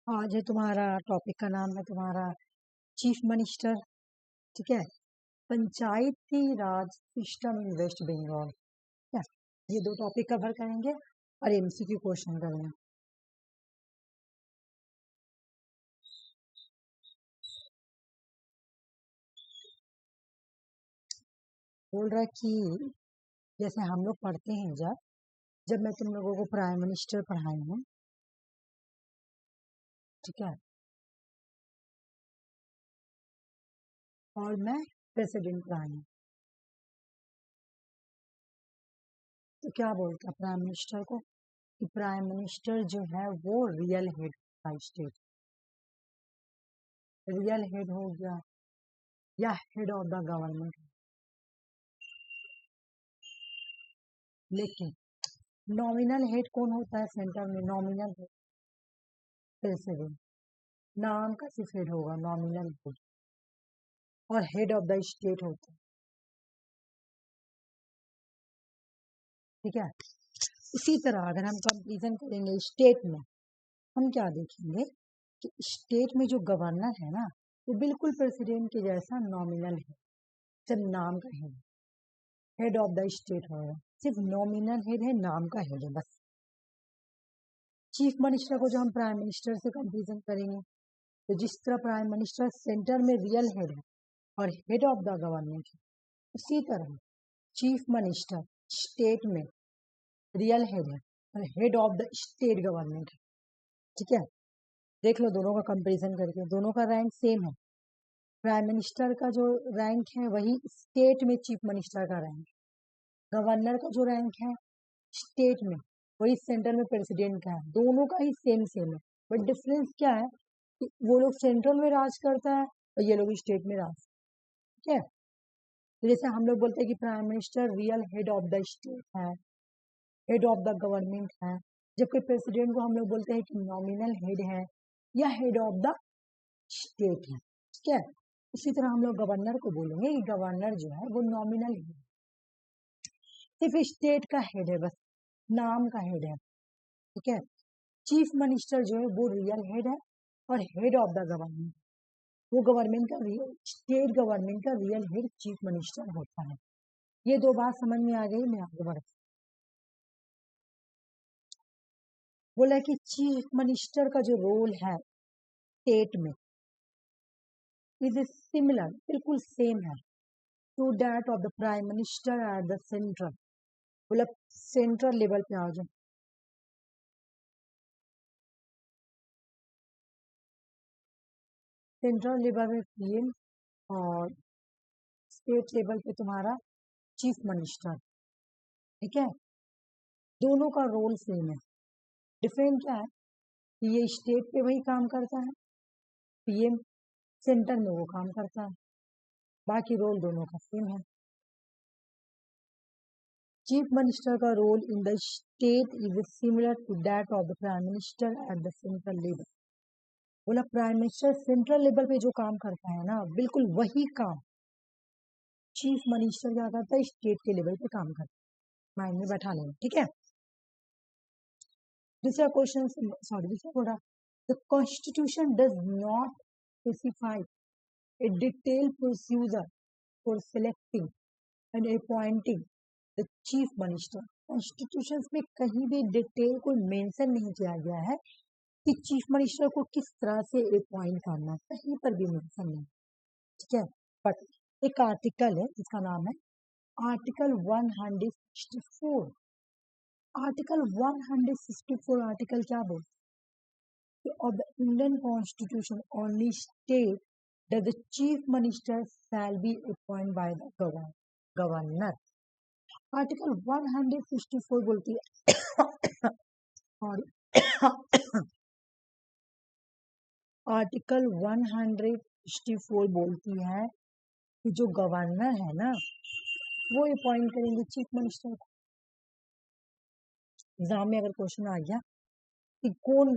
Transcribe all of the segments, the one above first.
आज है तुम्हारा टॉपिक का नाम है तुम्हारा चीफ मिनिस्टर। ठीक है। पंचायती राज सिस्टम इन वेस्ट बंगाल। क्या ये दो टॉपिक कवर करेंगे और एमसीक्यू क्वेश्चन करेंगे। बोल रहा है कि जैसे हम लोग पढ़ते हैं जब जब मैं तुम लोगों को प्राइम मिनिस्टर पढ़ाई हूँ। ठीक है। और मैं प्रेसिडेंट पढ़ाई हूँ। तो क्या बोलता प्राइम मिनिस्टर को कि प्राइम मिनिस्टर जो है वो रियल हेड का स्टेट, रियल हेड हो गया या हेड ऑफ द गवर्नमेंट। लेकिन नॉमिनल हेड कौन होता है सेंटर में? Nominal head president. नाम का सिर्फ हेड होगा नॉमिनल हेड, और हेड ऑफ द स्टेट होता है। ठीक है। इसी तरह अगर हम कंपेरिजन करेंगे स्टेट में, हम क्या देखेंगे कि स्टेट में जो गवर्नर है ना वो बिल्कुल प्रेसिडेंट के जैसा नॉमिनल है, सिर्फ नाम का head, head of the state होगा। सिर्फ नॉमिनल हेड है, नाम का हेड है बस। चीफ मिनिस्टर को जो हम प्राइम मिनिस्टर से कंपेरिजन करेंगे तो जिस तरह प्राइम मिनिस्टर सेंटर में रियल हेड है और हेड ऑफ द गवर्नमेंट है, उसी तरह चीफ मिनिस्टर स्टेट में रियल हेड है और head of the state government है। ठीक है। देख लो दोनों का कंपैरिजन करके, दोनों का रैंक सेम है। प्राइम मिनिस्टर का जो रैंक है वही स्टेट में चीफ मिनिस्टर का रैंक, गवर्नर का जो रैंक है स्टेट में वही सेंटर में प्रेसिडेंट का है। दोनों का ही सेम सेम है, बट डिफरेंस क्या है कि वो लोग सेंट्रल में राज करता है और ये लोग स्टेट में राज। ठीक है। तो जैसे हम लोग बोलते हैं कि prime minister real head of the state है, हेड ऑफ द गवर्नमेंट है, जबकि प्रेसिडेंट को हम लोग बोलते हैं कि नॉमिनल हेड है या हेड ऑफ द स्टेट है। ठीक है। इसी तरह हम लोग गवर्नर को बोलेंगे कि गवर्नर जो है वो नॉमिनल हेड, सिर्फ स्टेट का हेड है बस, नाम का हेड है। ठीक है। चीफ मिनिस्टर जो है वो रियल हेड है और हेड ऑफ द गवर्नमेंट, वो गवर्नमेंट का रियल, स्टेट गवर्नमेंट का रियल हेड चीफ मिनिस्टर होता है। ये दो बात समझ में आ गई। मैं आगे बढ़ती। बोला कि चीफ मिनिस्टर का जो रोल है स्टेट में इज सिमिलर, बिल्कुल सेम है to that of the prime minister at the central. मतलब सेंट्रल लेवल पे आ जाओ। सेंट्रल लेवल पे पीएम और स्टेट लेवल पे तुम्हारा चीफ मिनिस्टर। ठीक है। दोनों का रोल सेम है। डिफरेंट क्या है कि ये स्टेट पे वही काम करता है, पीएम सेंटर में वो काम करता है, बाकी रोल दोनों का सेम है। चीफ मिनिस्टर का role in the state is similar to that of the prime minister at the central level. बोला प्राइम मिनिस्टर सेंट्रल लेवल पे जो काम करता है ना, बिल्कुल वही काम चीफ मिनिस्टर क्या करता है, स्टेट के लेवल पे काम करता है। माइंड में बैठा लेना। ठीक है। दूसरा क्वेश्चन, सॉरी दूसरा बोला, the constitution does not specify A detail procedure for selecting and appointing the chief minister. Constitution में कहीं भी डिटेल को मेंशन नहीं किया गया है कि चीफ मिनिस्टर को किस तरह से अपॉइंट करना है, कहीं पर भी मेंशन नहीं। ठीक है। बट एक आर्टिकल है जिसका नाम है आर्टिकल 164। आर्टिकल 164 आर्टिकल क्या बोलते of the Indian Constitution only state that the chief minister shall be appointed by the governor. Article 164 बोलती है और आर्टिकल 164 बोलती है कि जो गवर्नर है ना वो अपॉइंट करेंगे चीफ मिनिस्टर को। एग्जाम में अगर क्वेश्चन आ गया कि कौन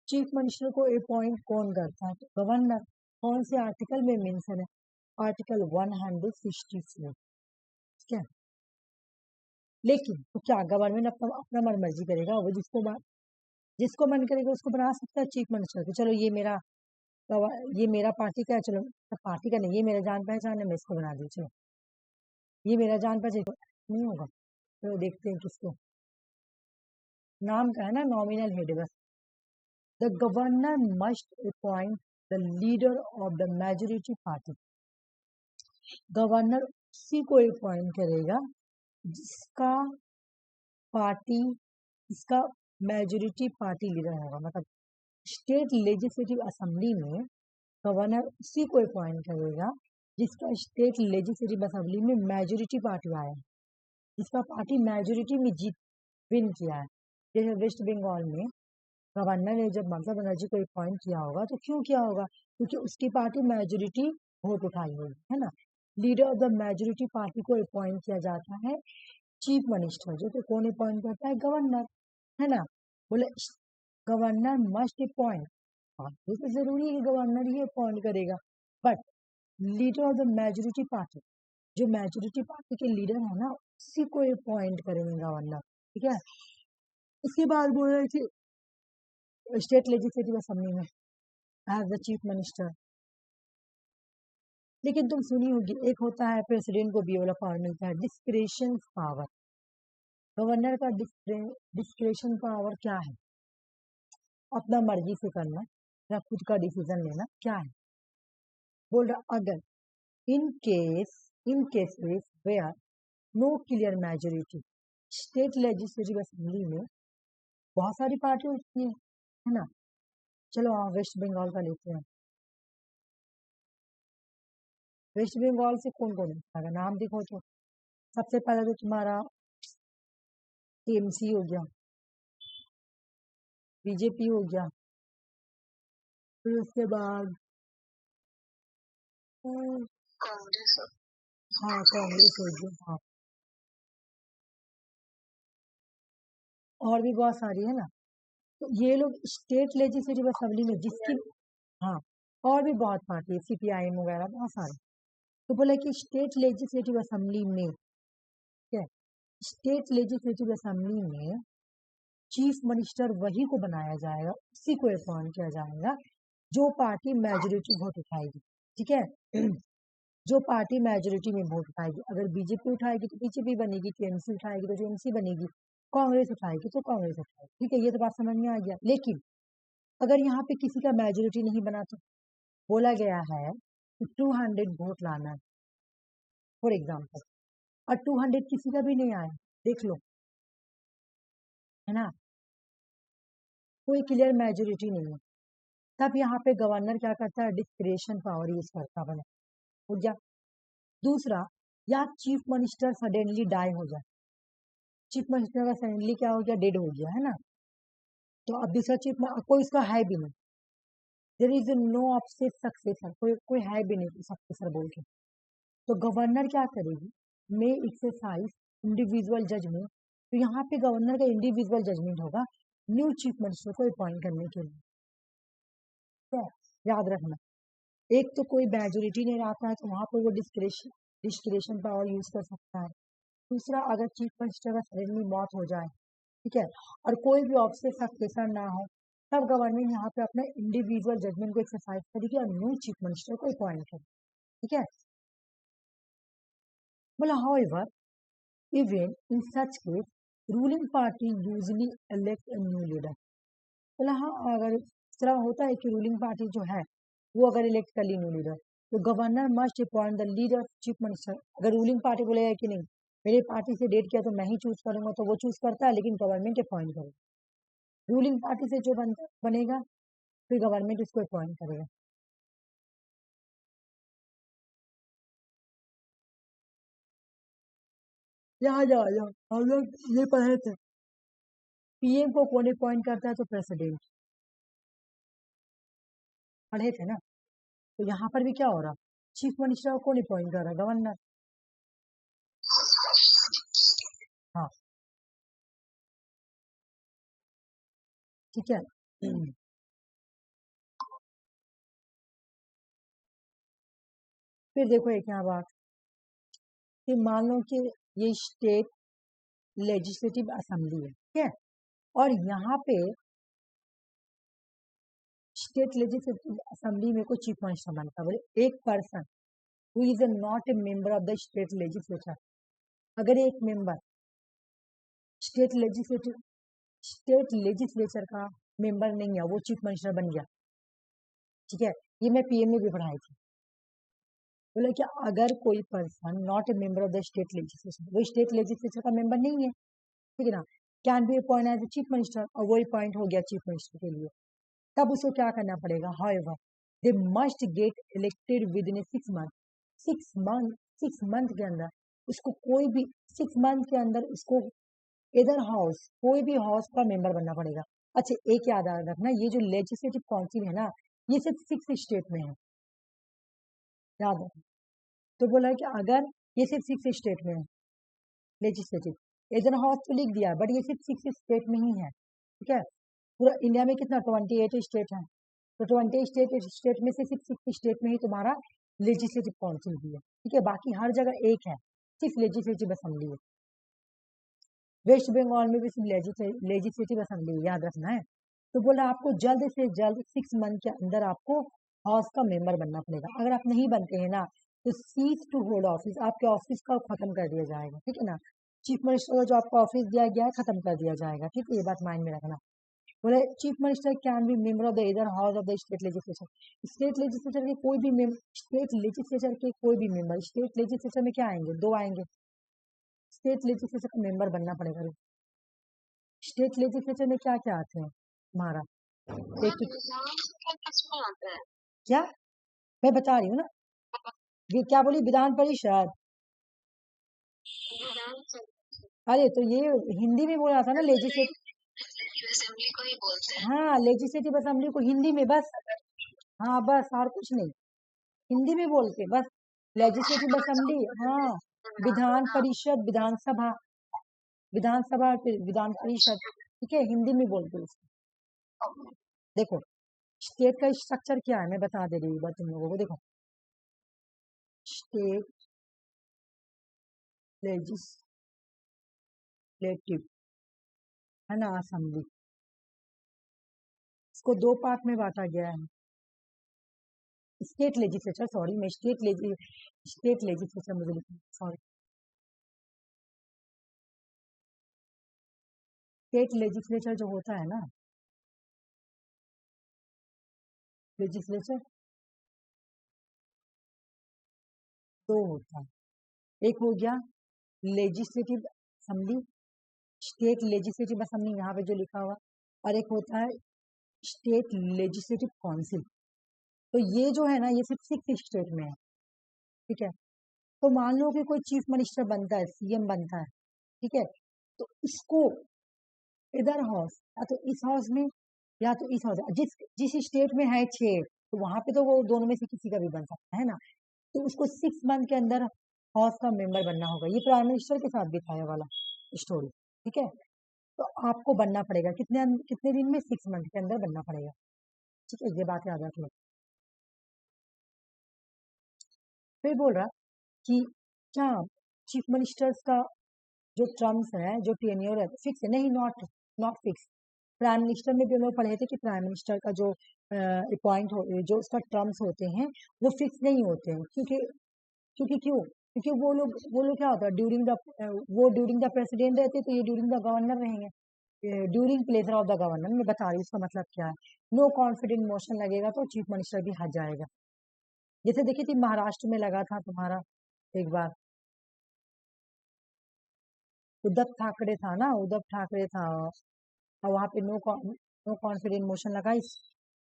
चीफ मिनिस्टर को अपॉइंट कौन करता है तो गवर्नर। कौन से आर्टिकल में मेंशन है? आर्टिकल 164। ठीक है। लेकिन तो क्या गवर्नमेंट अपना अपना मन मर्जी करेगा? वो जिसको बात जिसको मन करेगा उसको बना सकता है चीफ मिनिस्टर को। चलो ये मेरा पार्टी का है, चलो पार्टी का नहीं, ये मेरा जान पहचान है, मैं इसको बना दी, चलो ये मेरा जान पहचान नहीं होगा। तो देखते हैं किसको, नाम का है ना, नॉमिनल हेड बस। The governor must appoint the leader of the majority party. Governor उसी को अपॉइंट करेगा जिसका पार्टी, इसका मेजोरिटी पार्टी लीडर होगा। मतलब स्टेट लेजिस्लेटिव असेंबली में गवर्नर उसी को अपॉइंट करेगा जिसका स्टेट लेजिस्लेटिव असेंबली में मेजोरिटी पार्टी आया है, जिसका पार्टी मेजोरिटी में जीत विन किया है। जैसे वेस्ट बंगाल में गवर्नर ने जब ममता बनर्जी को अपॉइंट किया होगा तो क्यों किया होगा, क्योंकि उसकी पार्टी मेजोरिटी वोट उठाई होगी, है ना। Leader of the majority party को अपॉइंट किया जाता है चीफ मिनिस्टर, जो तो कौन अपॉइंट करता है, गवर्नर, है ना। बोले गवर्नर मस्ट अपॉइंट, ये तो जरूरी है कि गवर्नर ही अपॉइंट करेगा, but leader of the majority party, जो मेजोरिटी पार्टी के लीडर है ना, उसी को अपॉइंट करेंगे गवर्नर, ठीक है। इसके बाद बोल रहे थे स्टेट लेजिस्लेटिव असेंबली में एज द चीफ मिनिस्टर। लेकिन तुम सुनी होगी, एक होता है प्रेसिडेंट को भी वाला पावर मिलता है डिस्क्रेशन पावर। गवर्नर का डिस्क्रेशन पावर क्या है, अपना मर्जी से करना या खुद का डिसीजन लेना, क्या है। बोल रहा अगर in cases where no clear majority, state legislative assembly में बहुत सारी पार्टी होती है ना। चलो वेस्ट बंगाल का लेते हैं। वेस्ट बंगाल से कौन कौन है, नाम देखो तो सबसे पहले तो तुम्हारा टीएमसी हो गया, बीजेपी हो गया, फिर उसके बाद कांग्रेस, हाँ कांग्रेस हो गया, हाँ और भी बहुत सारी है ना। तो ये लोग स्टेट लेजिस्लेटिव असेंबली में जिसकी, हाँ और भी बहुत पार्टी है, सीपीआईएम वगैरह बहुत सारे। तो बोला कि स्टेट लेजिस्लेटिव असेंबली में क्या, स्टेट लेजिस्लेटिव असेंबली में चीफ मिनिस्टर वही को बनाया जाएगा, उसी को अपॉइंट किया जाएगा जो पार्टी मेजोरिटी वोट उठाएगी, ठीक है। जो पार्टी मेजोरिटी में वोट उठाएगी, अगर बीजेपी उठाएगी तो बीजेपी बनेगी, टीएमसी उठाएगी तो टीएमसी बनेगी, कांग्रेस उठाएगी तो कांग्रेस उठाएगी, ठीक है। ये तो बात समझ में आ गया। लेकिन अगर यहाँ पे किसी का मेजोरिटी नहीं बना तो बोला गया है कि 200 वोट लाना है फॉर एग्जाम्पल, और 200 किसी का भी नहीं आया, देख लो, है ना, कोई क्लियर मेजोरिटी नहीं है, तब यहाँ पे गवर्नर क्या करता है, डिस्क्रेशन पावर यूज करता बना हो गया। दूसरा, या चीफ मिनिस्टर सडनली डाई हो जाए, चीफ मिनिस्टर का सडनली क्या हो गया, डेड हो गया, है ना, तो अब दूसरा चीफ कोई इसका है भी नहीं, there is no option successor, कोई है भी नहीं सक्सेसर बोल के, तो गवर्नर क्या करेगी, मे एक्सरसाइज इंडिविजुअल जजमेंट। तो यहाँ पे गवर्नर का इंडिविजुअल जजमेंट होगा न्यू चीफ मिनिस्टर को अपॉइंट करने के लिए, तो याद रखना, एक तो कोई मेजोरिटी नहीं आता है तो वहां पर वो डिस्क्रेशन पावर यूज कर सकता है। दूसरा, अगर चीफ मिनिस्टर का सडनली मौत हो जाए, ठीक है, और कोई भी ऑफिसर सक्सेसर ना हो, तब गवर्नमेंट यहाँ पे अपने इंडिविजुअल जजमेंट को एक्सरसाइज करेगी और न्यू चीफ मिनिस्टर को अपॉइंट करेगी, ठीक है। बोला however even in such case ruling party usually elect a new leader. बोला हाँ, अगर इस तरह होता है कि रूलिंग पार्टी जो है वो अगर इलेक्ट कर ली न्यू लीडर, तो governor must appoint the leader chief minister. अगर रूलिंग पार्टी बोलेगा कि नहीं मेरी पार्टी से डेट किया तो मैं ही चूज करूंगा, तो वो चूज करता है, लेकिन गवर्नमेंट अपॉइंट करेगा। रूलिंग पार्टी से जो बनेगा फिर गवर्नमेंट उसको अपॉइंट करेगा। यहाँ जाओ जाओ, हम लोग ये पढ़े थे, पीएम को कौन अपॉइंट करता है, तो प्रेसिडेंट, पढ़े थे ना। तो यहाँ पर भी क्या हो रहा, चीफ मिनिस्टर को कौन अपॉइंट कर रहा है, गवर्नर, हाँ ठीक है। फिर देखो एक यहाँ बात कि मान लो कि ये स्टेट लेजिस्लेटिव असेंबली है, ठीक है, और यहाँ पे स्टेट लेजिस्लेटिव असेंबली में कोई चीफ मिनिस्टर बनता है, बोले एक person who is not a member of the state legislature, अगर एक मेंबर स्टेट लेजिस्लेचर का मेंबर नहीं है, वो चीफ मिनिस्टर बन गया, ठीक है, ये मैं पीएम में भी पढ़ाई थी। बोला कि अगर कोई person not a member of the state legislature, वो स्टेट लेजिस्लेचर का मेंबर नहीं है, ठीक है ना, can be appoint as a chief minister, और वो अपॉइंट हो गया चीफ मिनिस्टर के लिए, तब उसको क्या करना पड़ेगा, however they must get elected with in 6 month, 6 month के अंदर उसको कोई भी 6 मंथ के अंदर उसको इधर हाउस कोई भी हाउस का मेंबर बनना पड़ेगा। अच्छा, एक याद रखना, ये जो लेजिस्लेटिव काउंसिल है ना, ये सिर्फ 6 स्टेट में है, याद रखना। तो बोला है कि अगर ये सिर्फ 6 स्टेट में है लेजिस्लेटिव, इधर हाउस तो लिख दिया, बट ये सिर्फ 6 स्टेट में ही है, ठीक है। पूरा इंडिया में कितना 28 स्टेट है, तो 28 स्टेट में से सिर्फ 6 स्टेट में ही तुम्हारा लेजिस्लेटिव काउंसिल भी है, ठीक है, बाकी हर जगह एक है, सिर्फ लेजिस्लेटिव असेंबली है। वेस्ट बंगाल में भी सिर्फ लेजिस्लेटिव असेंबली, याद रखना है। तो बोला आपको जल्द से जल्द 6 मंथ के अंदर आपको हाउस का मेंबर बनना पड़ेगा, अगर आप नहीं बनते हैं ना तो सीज टू होल्ड ऑफिस, आपके ऑफिस का खत्म कर दिया जाएगा, ठीक है ना, चीफ मिनिस्टर का जो आपको ऑफिस दिया गया है खत्म कर दिया जाएगा, ठीक है, ये बात माइंड में रखना। बोले chief minister can be member of the इधर house of the state legislature, state legislature के कोई भी स्टेट लेजिस्लेचर के कोई भी मेंबर, स्टेट लेजिस्लेचर में क्या आएंगे, 2 आएंगे, स्टेट लेजिस्लेचर का मेंबर बनना पड़ेगा। स्टेट लेजिस्लेचर में क्या क्या आते हैं हमारा, एक क्या मैं बता रही हूँ ना, ये क्या बोली, विधान परिषद, अरे तो ये हिंदी में बोला था ना, लेजिस्लेटिव असेंबली को ही बोलते हैं, हाँ लेजिस्लेटिव असेंबली को हिंदी में बस, हाँ बस और कुछ नहीं, हिंदी में बोलते बस लेजिस्लेटिव असेंबली, हाँ विधान परिषद, विधानसभा, विधानसभा विधान परिषद, ठीक है, हिंदी में बोलते उसको। देखो स्टेट का स्ट्रक्चर क्या है मैं बता दे रही हूँ तुम लोगों को, देखो स्टेट लेजिस्लेटिव है ना असेंबली, इसको 2 पार्ट में बांटा गया है, स्टेट लेजिस्लेचर, सॉरी मैं स्टेट लेजिस्लेचर मुझे लिखना, सॉरी, स्टेट लेजिस्लेचर जो होता है ना, लेजिस्लेचर 2 होता है, एक हो गया legislative assembly, state legislative assembly यहाँ पे जो लिखा हुआ, और एक होता है स्टेट लेजिस्लेटिव काउंसिल। तो ये जो है ना ये सिर्फ 6 स्टेट में है, ठीक है। तो मान लो कि कोई चीफ मिनिस्टर बनता है, सीएम बनता है, ठीक है, तो इसको इधर हाउस या तो इस हाउस में या तो इस हाउस, जिस स्टेट में है 6 तो वहां पे तो वो दोनों में से किसी का भी बन सकता है ना, तो उसको 6 मंथ के अंदर हाउस का मेंबर बनना होगा, ये प्राइम मिनिस्टर के साथ भी था ये वाला स्टोरी, ठीक है। तो आपको बनना पड़ेगा कितने दिन में, 6 मंथ के अंदर बनना पड़ेगा, ठीक है, ये बात याद रख लो। फिर बोल रहा कि क्या चीफ मिनिस्टर्स का जो टर्म्स है, जो टेन्योर है, फिक्स है, नहीं, नॉट फिक्स। प्राइम मिनिस्टर में भी हम लोग पढ़े थे कि प्राइम मिनिस्टर का जो अपॉइंट हो, जो उसका टर्म्स होते हैं वो फिक्स नहीं होते हैं, क्योंकि वो लोग क्या होता है, ड्यूरिंग द प्रेसिडेंट रहते, तो ये ड्यूरिंग द गवर्नर रहेंगे, during pleasure of the governor, मैं बता रही हूँ उसका मतलब क्या है। नो कॉन्फिडेंट मोशन लगेगा तो चीफ मिनिस्टर भी हट जाएगा, जैसे देखिए थी महाराष्ट्र में लगा था तुम्हारा एक बार, उद्धव ठाकरे था, और वहां पे नो कॉन्फिडेंट मोशन लगा, इस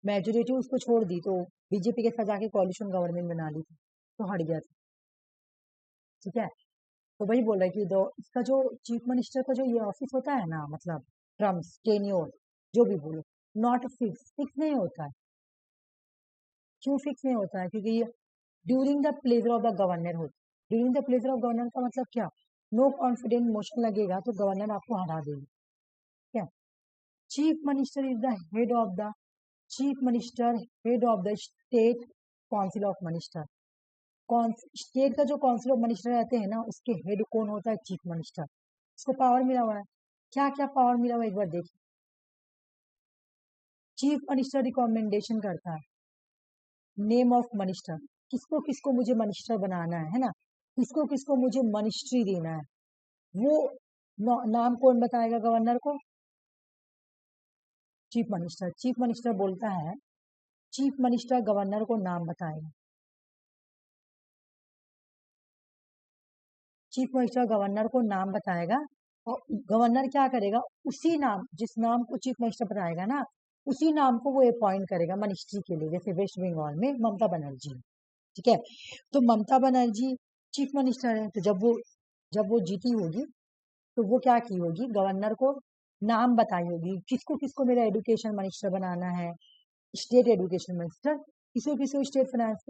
मेजोरिटी उसको छोड़ दी, तो बीजेपी के साथ जाके कॉalition गवर्नमेंट बना ली थी, तो हट गया था, ठीक है। तो वही बोल रहा है कि इसका जो चीफ मिनिस्टर का जो ये ऑफिस होता है ना, मतलब टर्म्स, टेन्योर, जो भी बोलो, नॉट फिक्स नहीं होता है। क्यों फिक्स नहीं होता है, क्योंकि ये during the pleasure of the governor होता है। During the pleasure of governor का मतलब क्या, नो कॉन्फिडेंट मोशन लगेगा तो गवर्नर आपको हटा देगी, क्या। Chief minister is the head of the head of the state council of minister, state का जो काउंसिल ऑफ मिनिस्टर रहते हैं ना, उसके हेड कौन होता है, चीफ मिनिस्टर, इसको पावर मिला हुआ है, क्या क्या पावर मिला हुआ है एक बार देखिए। चीफ मिनिस्टर रिकमेंडेशन करता है, नेम ऑफ मिनिस्टर, किसको किसको मुझे मिनिस्टर बनाना है ना, किसको किसको मुझे मिनिस्ट्री देना है, वो नाम कौन बताएगा गवर्नर को? Chief minister. चीफ मिनिस्टर बोलता है, चीफ मिनिस्टर गवर्नर को नाम बताएगा। चीफ मिनिस्टर गवर्नर को नाम बताएगा और गवर्नर क्या करेगा, उसी नाम, जिस नाम को चीफ मिनिस्टर बताएगा ना, उसी नाम को वो अपॉइंट करेगा मिनिस्ट्री के लिए। जैसे वेस्ट बंगाल में ममता बनर्जी, ठीक है, तो ममता बनर्जी चीफ मिनिस्टर है, तो जब वो जीती होगी तो वो क्या की होगी, गवर्नर को नाम बताई होगी, किसको किसको मेरा एजुकेशन मिनिस्टर बनाना है, स्टेट एजुकेशन मिनिस्टर, किसी किसी स्टेट फाइनेंस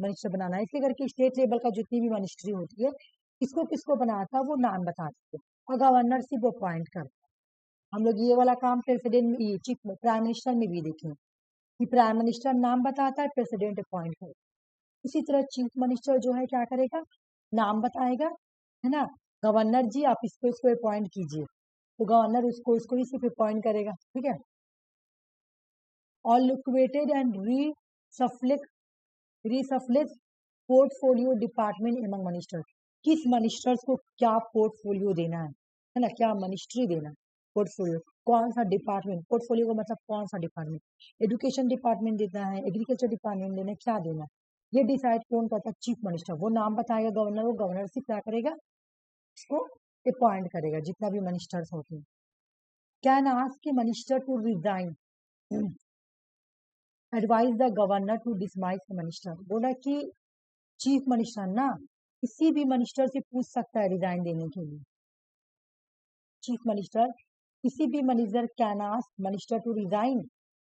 मिनिस्टर बनाना है, इसके करके स्टेट लेवल का जितनी भी मिनिस्ट्री होती है किसको किसको बनाता है वो नाम बताते हैं और गवर्नर सिर्फ अपॉइंट करता है। हम लोग ये वाला काम प्रेसिडेंट में, ये चीफ प्राइम मिनिस्टर में भी देखें कि प्राइम मिनिस्टर नाम बताता है, प्रेसिडेंट अपॉइंट करता है। इसी तरह चीफ मिनिस्टर जो है क्या करेगा, नाम बताएगा, है ना, गवर्नर जी आप इसको इसको अपॉइंट कीजिए, तो गवर्नर उसको उसको ही सिर्फ अपॉइंट करेगा, ठीक है। और liquidated and reshuffles portfolio department among minister, किस मिनिस्टर्स को क्या पोर्टफोलियो देना है ना, क्या मिनिस्ट्री देना है, पोर्टफोलियो कौन सा डिपार्टमेंट, पोर्टफोलियो का मतलब कौन सा डिपार्टमेंट, एजुकेशन डिपार्टमेंट देना है, एग्रीकल्चर डिपार्टमेंट देना है, क्या देना है, ये डिसाइड कौन करता है, चीफ मिनिस्टर। वो नाम बताएगा गवर्नर को, गवर्नर से क्या करेगा, इसको अपॉइंट करेगा जितना भी मिनिस्टर्स होते हैं। कैन आस्क के minister to resign, advise the governor to dismiss the minister, बोला कि चीफ मिनिस्टर ना किसी भी मिनिस्टर से पूछ सकता है रिजाइन देने के लिए। चीफ मिनिस्टर किसी भी minister can ask minister to resign,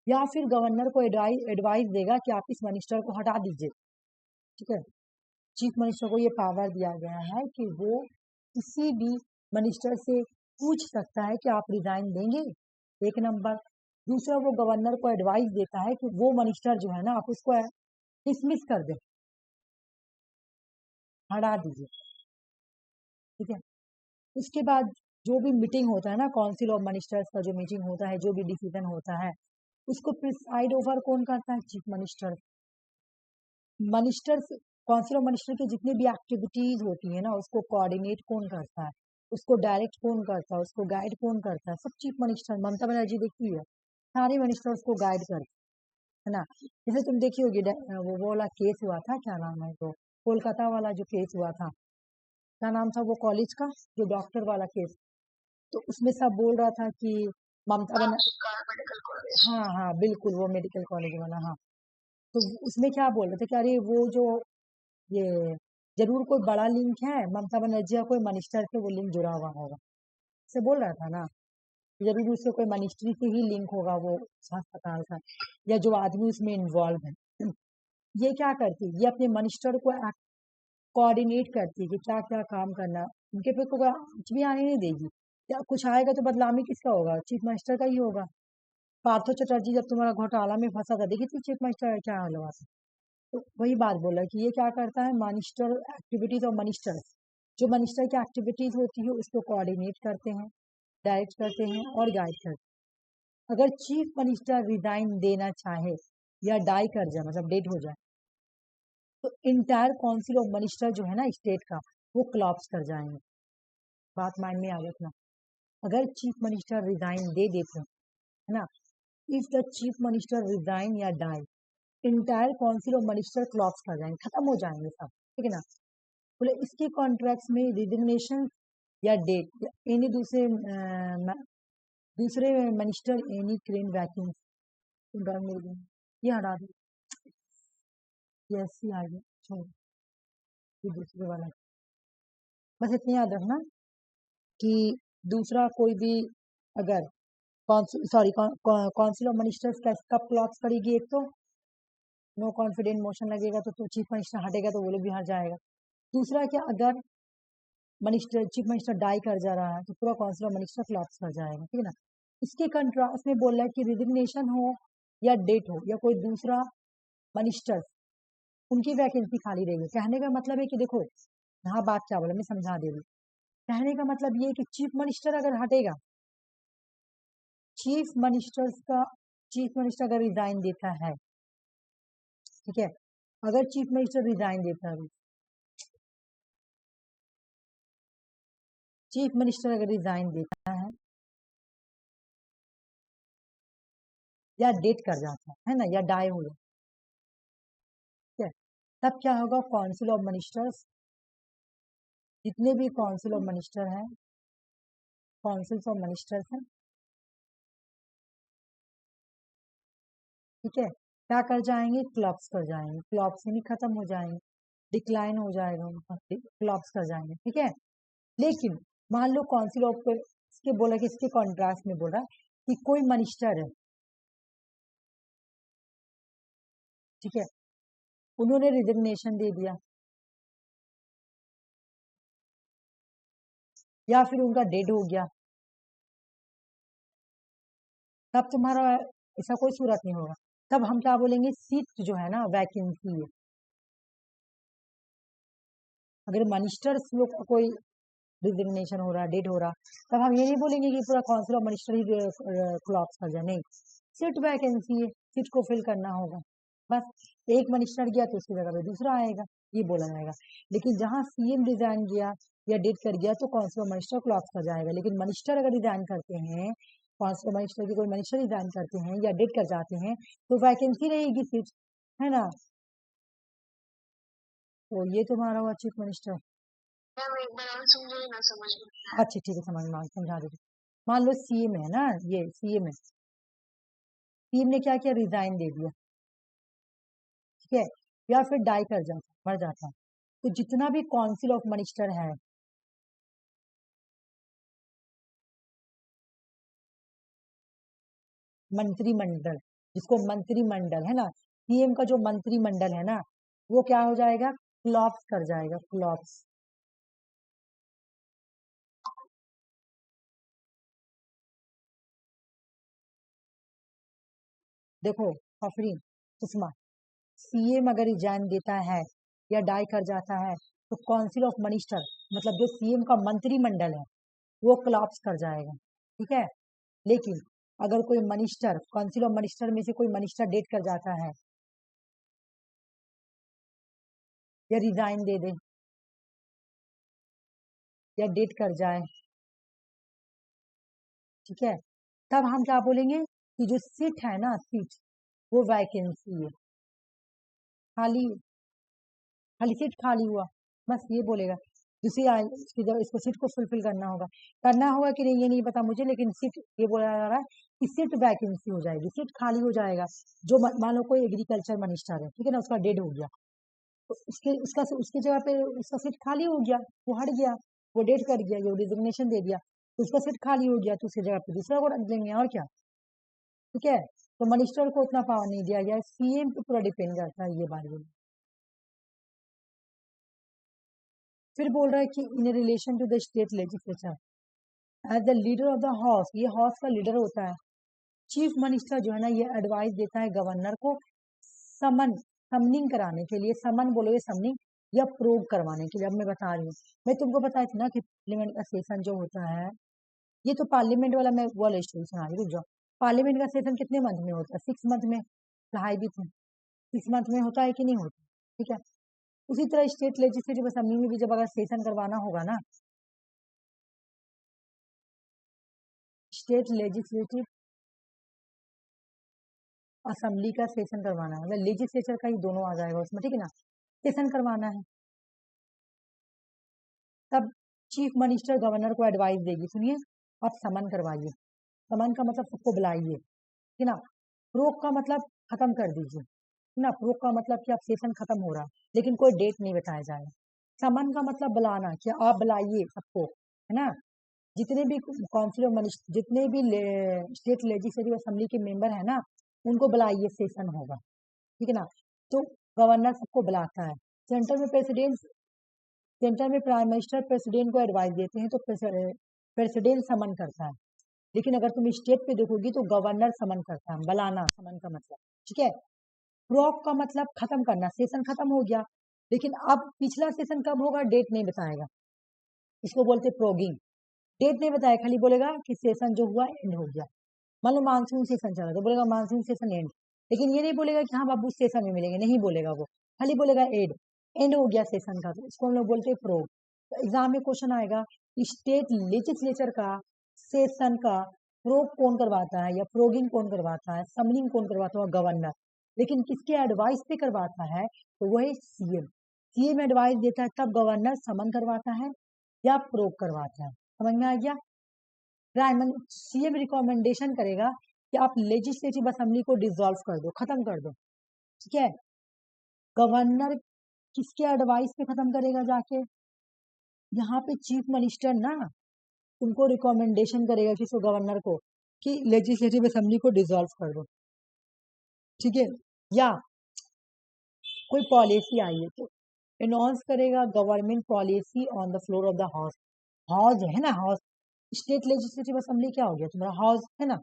या फिर गवर्नर को एडवाइस देगा कि आप इस मिनिस्टर को हटा दीजिए, ठीक है। चीफ मिनिस्टर को ये पावर दिया गया है कि वो किसी भी मिनिस्टर से पूछ सकता है कि आप रिजाइन देंगे, एक नंबर। दूसरा, वो गवर्नर को एडवाइस देता है कि वो मिनिस्टर जो है ना आप उसको डिसमिस कर दें, हटा दीजिए, ठीक है। उसके बाद जो भी मीटिंग होता है ना, काउंसिल ऑफ मिनिस्टर्स का जो मीटिंग होता है, जो भी डिसीजन होता है, उसको प्रिसाइड ओवर कौन करता है, chief minister. Ministers, council of minister की जितनी भी एक्टिविटीज होती है ना, उसको कोऑर्डिनेट कौन करता है, उसको डायरेक्ट कौन करता है, उसको गाइड कौन करता है, सब चीफ मिनिस्टर। ममता बनर्जी देखती है, सारे मिनिस्टर्स को गाइड करते है ना। जैसे तुम देखी होगी वो वाला केस हुआ था, क्या नाम है, तो कोलकाता वाला जो केस हुआ था, क्या नाम था वो कॉलेज का, जो डॉक्टर वाला केस, तो उसमें सब बोल रहा था कि ममता बनर्जी, हाँ हाँ बिल्कुल, वो मेडिकल कॉलेज वाला, हाँ। तो उसमें क्या बोल रहे थे कि अरे वो जो ये जरूर कोई बड़ा लिंक है, ममता बनर्जी का कोई मिनिस्टर से वो लिंक जुड़ा हुआ होगा, से बोल रहा था ना, जरूर उससे कोई मिनिस्ट्री से ही लिंक होगा वो अस्पताल का, या जो आदमी उसमें इन्वॉल्व है। ये क्या करती है, ये अपने मिनिस्टर को कोऑर्डिनेट करती है कि क्या क्या काम करना, उनके पे कोई कुछ भी आने नहीं देगी, क्या कुछ आएगा तो बदनामी किसका होगा, चीफ मिनिस्टर का ही होगा। पार्थो चटर्जी जब तुम्हारा घोटाला में फंसा था, देखी थी चीफ मिनिस्टर क्या हाल हुआ था, तो वही बात बोला कि ये क्या करता है, मिनिस्टर एक्टिविटीज और मिनिस्टर, जो मिनिस्टर की एक्टिविटीज होती है उसको कोऑर्डिनेट करते हैं, डायरेक्ट करते हैं और गाइड करते हैं। अगर चीफ मिनिस्टर रिजाइन देना चाहे या डाई कर जाए, मतलब डेड हो जाए, तो इंटायर काउंसिल ऑफ मिनिस्टर जो है ना स्टेट का, वो क्लॉप्स कर जाएंगे। बात माइंड में आ रखना, अगर चीफ मिनिस्टर रिजाइन दे देते हैं, है ना, if the chief minister resign या die, entire council of minister collapse कर जाएंगे, खत्म हो जाएंगे सब, ठीक है ना। बोले इसके कॉन्ट्रैक्ट्स में रिजिग्नेशन या डेट या एनी दूसरे मिनिस्टर एनी क्लेम वैकेंसी, ये हटा दो, ये ऐसी आ गया, छोड़, ये दूसरे वाला। बस इतनी याद रखना कि दूसरा कोई भी अगर काउंसिल ऑफ मिनिस्टर्स कब क्लॉप्स करेगी, एक तो नो कॉन्फिडेंट मोशन लगेगा तो चीफ मिनिस्टर हटेगा तो वो लोग भी हट जाएगा। दूसरा क्या, अगर मिनिस्टर चीफ मिनिस्टर डाई कर जा रहा है तो पूरा काउंसिल ऑफ मिनिस्टर क्लॉप्स कर जाएगा, ठीक है ना। इसके कंट्रास्ट में बोल रहा है कि रिजिग्नेशन हो या डेट हो या कोई दूसरा मिनिस्टर, उनकी वैकेंसी खाली रहेगी। कहने का मतलब है कि देखो यहाँ बात क्या बोला, मैं समझा दे रही। कहने का मतलब ये है कि चीफ मिनिस्टर अगर हटेगा, चीफ मिनिस्टर्स का चीफ मिनिस्टर अगर रिजाइन देता है, ठीक है, अगर चीफ मिनिस्टर रिजाइन देता है, चीफ मिनिस्टर अगर रिजाइन देता है या डेट कर जाता है ना, या डाई हो जाता है, तब क्या होगा, काउंसिल ऑफ मिनिस्टर्स, जितने भी काउंसिल ऑफ मिनिस्टर हैं, काउंसिल्स ऑफ मिनिस्टर्स हैं, ठीक है, क्या कर जाएंगे, क्लब्स कर जाएंगे, क्लब्स नहीं खत्म हो जाएंगे, डिक्लाइन हो जाएगा उनका, क्लब्स कर जाएंगे, ठीक है। लेकिन मान लो काउंसिल ऑफ इसके बोला कि इसके कॉन्ट्रास्ट में बोला कि कोई मिनिस्टर है, ठीक है, उन्होंने रिजिग्नेशन दे दिया या फिर उनका डेड हो गया, तब तुम्हारा ऐसा कोई सूरत नहीं होगा, तब हम क्या बोलेंगे, सीट जो है ना वैकेंसी है। अगर मिनिस्टर्स लोग का कोई रिजिग्नेशन हो रहा, डेड हो रहा, तब हम ये नहीं बोलेंगे कि पूरा काउंसिल ऑफ मिनिस्टर ही क्लॉप्स कर जाए, नहीं, सीट वैकेंसी है, सीट को फिल करना होगा, बस एक मिनिस्टर गया तो उसकी जगह पे दूसरा आएगा, ये बोला जाएगा। लेकिन जहां सीएम रिजाइन गया या डेट कर गया तो काउंसिल ऑफ मिनिस्टर क्लॉप्स कर जाएगा। लेकिन मिनिस्टर अगर रिजाइन करते हैं, काउंसिल ऑफ मिनिस्टर की कोई मिनिस्टर रिजाइन करते हैं या डेट कर जाते हैं तो वैकेंसी रहेगी सीट, है ना। तो ये तुम्हारा हुआ चीफ मिनिस्टर। अच्छा ठीक है, समझा दीजिए। मान लो सीएम है ना, ये सीएम है, सीएम ने क्या किया, रिजाइन दे दिया, ठीक है, या फिर डाई कर जाता, मर जाता, तो जितना भी काउंसिल ऑफ मिनिस्टर है, मंत्रिमंडल, जिसको मंत्रिमंडल है ना, सीएम का जो मंत्रिमंडल है ना, वो क्या हो जाएगा, क्लॉप्स कर जाएगा, क्लॉप्स। देखो अफरीन, सुषमा, सीएम अगर रिजाइन देता है या डाई कर जाता है तो काउंसिल ऑफ मिनिस्टर, मतलब जो सीएम का मंत्रिमंडल है, वो क्लॉप्स कर जाएगा, ठीक है। लेकिन अगर कोई मिनिस्टर, काउंसिल ऑफ मिनिस्टर में से कोई मिनिस्टर डेट कर जाता है या रिजाइन दे दे या डेट कर जाए, ठीक है, तब हम क्या बोलेंगे कि जो सीट है ना, सीट वो वैकेंसी है, खाली, खाली सीट खाली हुआ, बस ये बोलेगा। दूसरी इसकी जब इसको सीट को फुलफिल करना होगा कि नहीं ये नहीं पता मुझे, लेकिन सीट ये बोला जा रहा है कि सीट वैकेंसी हो जाएगी, सीट खाली हो जाएगा। जो मान लो कोई एग्रीकल्चर मिनिस्टर है, ठीक है ना, उसका डेड हो गया, तो उसकी जगह पे उसका सीट खाली हो गया, वो हट गया, वो डेट कर गया, ये रिजिग्नेशन दे दिया, तो उसका सीट खाली हो गया, तो उसकी जगह पे दूसरा को रख देंगे, और क्या, ठीक है। तो मिनिस्टर को उतना पावर नहीं दिया गया, सीएम पे पूरा डिपेंड करता है ये बात। फिर बोल रहा है कि in relation to the state legislature as the leader of the house, ये हाउस का लीडर होता है, चीफ मिनिस्टर जो है ना, ये एडवाइस देता है गवर्नर को समनिंग कराने के लिए, समन बोलोगे समनिंग, या प्रोग करवाने के लिए। अब मैं बता रही हूँ, मैं तुमको बताई थी ना कि पार्लियामेंट का सेशन जो होता है, ये तो पार्लियामेंट वाला मैं वो स्टोरी सुना रही, रुक जाओ। पार्लियामेंट का सेशन कितने मंथ में होता है, 6 मंथ में, पढ़ाई भी थी, 6 मंथ में होता है कि नहीं होता, ठीक है। उसी तरह स्टेट लेजिस्लेटिव असेंबली में भी जब अगर सेशन करवाना होगा ना, स्टेट लेजिस्लेटिव असेंबली का सेशन करवाना है, मतलब लेजिस्लेचर का ही दोनों आ जाएगा उसमें, ठीक है ना, सेशन करवाना है, तब चीफ मिनिस्टर गवर्नर को एडवाइस देगी, सुनिए आप समन करवाइए, समन का मतलब सबको बुलाइए, ठीक ना, प्रोग का मतलब खत्म कर दीजिए, ना, प्रोग का मतलब कि आप सेशन खत्म हो रहा लेकिन कोई डेट नहीं बताया जाएगा। समन का मतलब बुलाना, कि आप बुलाइए सबको, है ना, जितने भी काउंसिल ऑफ मिनिस्टर, जितने भी स्टेट लेजिस्लेटिव असेंबली के मेंबर है ना, उनको बुलाइए, सेशन होगा, ठीक है ना। तो गवर्नर सबको बुलाता है, सेंटर में प्रेसिडेंट, सेंटर में प्राइम मिनिस्टर प्रेसिडेंट को एडवाइस देते हैं, तो प्रेसिडेंट समन करता है। लेकिन अगर तुम स्टेट पे देखोगी तो गवर्नर समन करता है, बुलाना समन का मतलब, ठीक है। प्रोग का मतलब खत्म करना, सेशन खत्म हो गया, लेकिन अब पिछला सेशन कब होगा डेट नहीं बताएगा, इसको बोलते प्रोगिंग, डेट नहीं बताया, खाली बोलेगा कि सेशन जो हुआ एंड हो गया, मान लो मानसून सेशन चला तो बोलेगा मानसून सेशन एंड, लेकिन ये नहीं बोलेगा कि हाँ बाबू सेशन में मिलेंगे, नहीं बोलेगा वो, खाली बोलेगा एंड। एंड हो गया सेशन का, तो इसको हम लोग बोलते हैं प्रोग। तो एग्जाम में क्वेश्चन आएगा स्टेट लेजिस्लेचर का सेशन का प्रोग कौन करवाता है, या प्रोगिंग कौन करवाता है, समनिंग कौन करवाता है, गवर्नर। लेकिन किसके एडवाइस पे करवाता है, तो वही सीएम। सीएम एडवाइस देता है तब गवर्नर समन करवाता है या प्रोग करवाता है। समझ में आ गया? प्राइम सीएम रिकमेंडेशन करेगा कि आप लेजिस्लेटिव असेंबली को डिसॉल्व कर दो, खत्म कर दो, ठीक है। गवर्नर किसके एडवाइस पे खत्म करेगा जाके, यहाँ पे चीफ मिनिस्टर ना तुमको रिकमेंडेशन करेगा किसको, गवर्नर को, कि लेजिस्लेटिव असेंबली को डिसॉल्व कर दो, ठीक है। या कोई पॉलिसी आई है तो अनाउंस करेगा government policy on the floor of the house. House है ना, हाउस, स्टेट लेजिस्लेटिव असेंबली क्या हो गया तुम्हारा, हाउस है ना।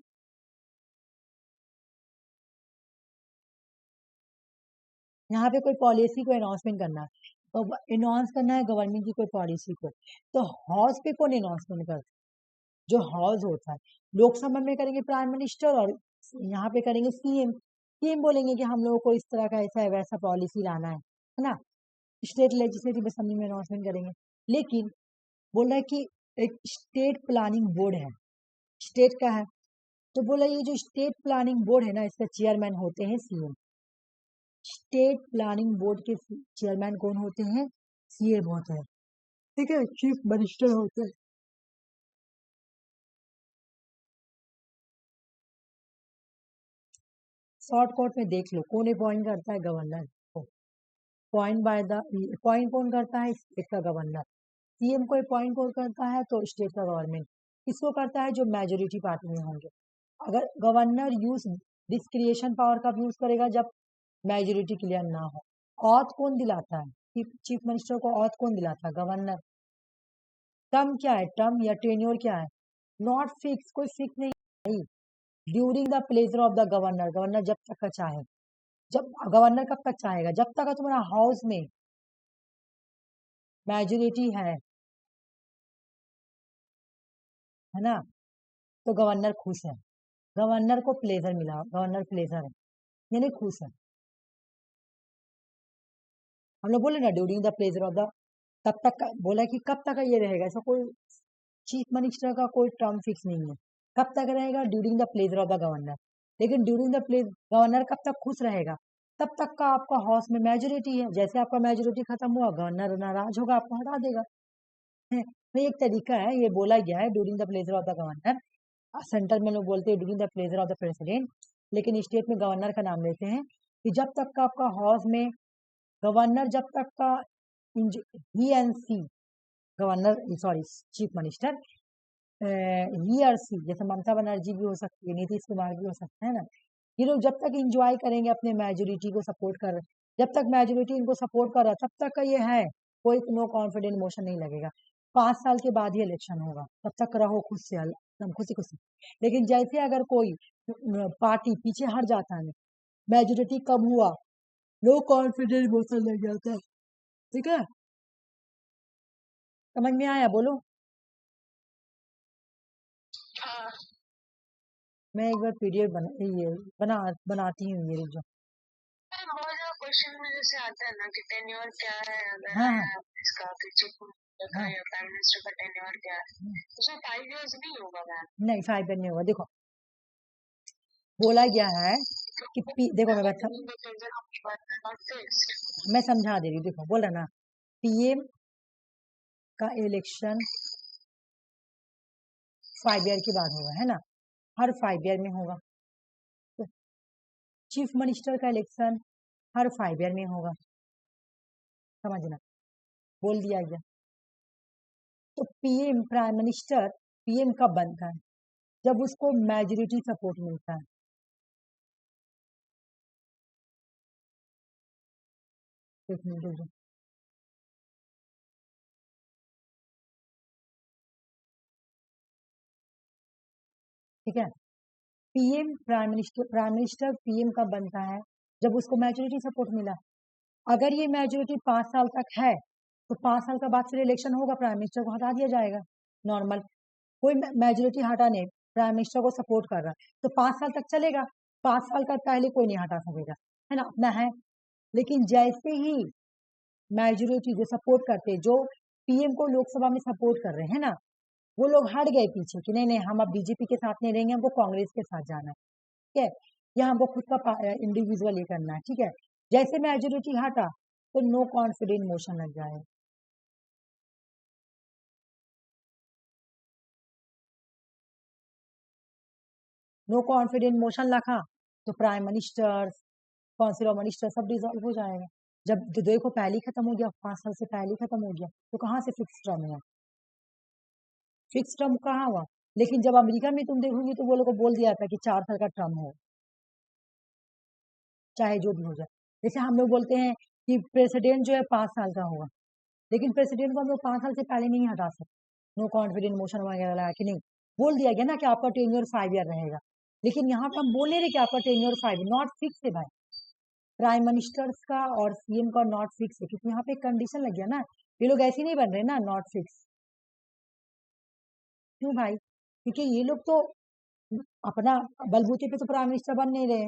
यहाँ पे कोई पॉलिसी को अनाउंसमेंट करना है, तो अनाउंस करना है गवर्नमेंट की कोई पॉलिसी को, तो हाउस पे कौन अनाउंसमेंट करता है, जो हाउस होता है। लोकसभा में करेंगे प्राइम मिनिस्टर, और यहाँ पे करेंगे सीएम। सीएम बोलेंगे कि हम लोगों को इस तरह का ऐसा है वैसा पॉलिसी लाना है ना। स्टेट लेजिस्लेटिव असेंबली में अनाउंसमेंट करेंगे। लेकिन बोल रहा है कि एक स्टेट प्लानिंग बोर्ड है, स्टेट का है, तो बोला ये जो स्टेट प्लानिंग बोर्ड है ना, इसका चेयरमैन होते हैं सीएम। स्टेट प्लानिंग बोर्ड के चेयरमैन कौन होते हैं, सीएम होते हैं, ठीक है, चीफ मिनिस्टर होते हैं। शॉर्ट कोट में देख लो, कौन अपॉइंट करता है, गवर्नर को। पॉइंट बाय द पॉइंट कौन करता है, स्टेट का गवर्नर। सीएम को अपॉइंट कौन करता है, तो स्टेट का गवर्नमेंट। किसको करता है, जो मेजोरिटी पार्टी में होंगे। अगर गवर्नर यूज डिस्क्रिएशन पावर का यूज करेगा जब मेजोरिटी क्लियर ना हो। ऑथ कौन दिलाता है, चीफ मिनिस्टर को ऑथ कौन दिलाता है, गवर्नर। टर्म क्या है, टर्म या टेन्योर क्या है, नॉट फिक्स, कोई फिक्स नहीं। During the pleasure of the governor, governor जब तक का चाहे, जब गवर्नर कब तक चाहेगा, जब तक तुम्हारा हाउस में मेजोरिटी है ना, तो गवर्नर खुश है, गवर्नर को प्लेजर मिला, गवर्नर प्लेजर है, यानी खुश है। हम लोग बोले ना during the pleasure of the, तब तक बोला कि कब तक ये रहेगा, ऐसा कोई चीफ मिनिस्टर का कोई टर्म फिक्स नहीं है, कब तक रहेगा, during the pleasure of the governor. लेकिन ड्यूरिंग द प्लेज गवर्नर कब तक खुश रहेगा, तब तक का आपका हाउस में मेजोरिटी है। जैसे आपका मेजोरिटी खत्म हुआ, गवर्नर नाराज होगा, आपको हटा देगा। तो एक तरीका है, ये बोला गया है during the pleasure of the governor. Centre में लोग बोलते हैं during the pleasure of the president, लेकिन स्टेट में गवर्नर का नाम लेते हैं, कि जब तक का आपका हाउस में गवर्नर, जब तक का he and she, governor sorry chief minister, he और सी, जैसे ममता बनर्जी भी हो सकती है, नीतीश कुमार भी हो सकता है ना, ये लोग जब तक इंजॉय करेंगे अपने मेजोरिटी को सपोर्ट कर, जब तक मेजोरिटी इनको सपोर्ट कर रहा तब तक का ये है, कोई नो कॉन्फिडेंट मोशन नहीं लगेगा। 5 साल के बाद ही इलेक्शन होगा, तब तक रहो खुश से, एकदम खुशी खुशी। लेकिन जैसे अगर कोई पार्टी पीछे हट जाता है, मेजोरिटी कब हुआ, नो कॉन्फिडेंस मोशन लग जाता है, ठीक है। समझ में आया, बोलो। मैं एक बार पीडीएफ बनाती हूँ, ये जो क्वेश्चन में जैसे आता है ना कि टेन्योर क्या है, अगर हाँ है इसका चीफ मिनिस्टर का या प्राइम मिनिस्टर का टेन्योर क्या है, उसमें 5 इयर्स नहीं होगा मैम। नहीं 5 ईयर नहीं होगा। देखो बोला गया है कि देखो मैं समझा दे रही हूँ, देखो बोला ना पीएम का इलेक्शन 5 ईयर के बाद होगा, है ना, हर 5 ईयर में होगा। तो चीफ मिनिस्टर का इलेक्शन हर 5 ईयर में होगा, समझना, बोल दिया गया। तो पीएम प्राइम मिनिस्टर पीएम कब बनता है, जब उसको मेजोरिटी सपोर्ट मिलता है। एक मिनट रुक जाओ। ठीक है, पीएम प्राइम मिनिस्टर पीएम कब बनता है, जब उसको मेजोरिटी सपोर्ट मिला। अगर ये मेजोरिटी 5 साल तक है तो 5 साल का बाद फिर इलेक्शन होगा, प्राइम मिनिस्टर को हटा दिया जाएगा, नॉर्मल। कोई मेजोरिटी हटा नहीं, प्राइम मिनिस्टर को सपोर्ट कर रहा है तो 5 साल तक चलेगा, 5 साल का पहले कोई नहीं हटा सकेगा, है ना, अपना है। लेकिन जैसे ही मेजोरिटी जो सपोर्ट करते, जो पीएम को लोकसभा में सपोर्ट कर रहे हैं ना, वो लोग हट गए पीछे कि नहीं नहीं हम अब बीजेपी के साथ नहीं रहेंगे, हमको कांग्रेस के साथ जाना है, ठीक है, या हमको खुद का इंडिविजुअल ये करना है, ठीक है। जैसे मेजोरिटी हटा तो नो कॉन्फिडेंट मोशन लग जाए। नो कॉन्फिडेंट मोशन रखा तो prime minister, council of minister सब डिसॉल्व हो जाएगा। जब तो देखो पहले खत्म हो गया, 5 साल से पहले खत्म हो गया, तो कहाँ से फिक्स टर्म है? फिक्स टर्म कहाँ हुआ? लेकिन जब अमेरिका में तुम देखोगी तो वो लोग को बोल दिया था कि 4 साल का टर्म हो, चाहे जो भी हो जाए। जैसे हम लोग बोलते हैं कि प्रेसिडेंट जो है 5 साल का होगा, लेकिन प्रेसिडेंट को हम लोग 5 साल से पहले नहीं हटा सकते। नो कॉन्फिडेंट मोशन वगैरह लगा कि नहीं, बोल दिया गया ना कि आपका टेन्योर 5 ईयर रहेगा, लेकिन यहाँ पे हम बोल नहीं रहे कि आपका टेन्योर 5, नॉट फिक्स है भाई। प्राइम मिनिस्टर्स का और सीएम का नॉट फिक्स है, क्योंकि यहाँ पे कंडीशन लग गया ना, ये लोग ऐसे नहीं बन रहे ना नॉट फिक्स। क्यों भाई? क्योंकि ये लोग तो अपना बलबूते पे तो प्राइम मिनिस्टर बन नहीं रहे,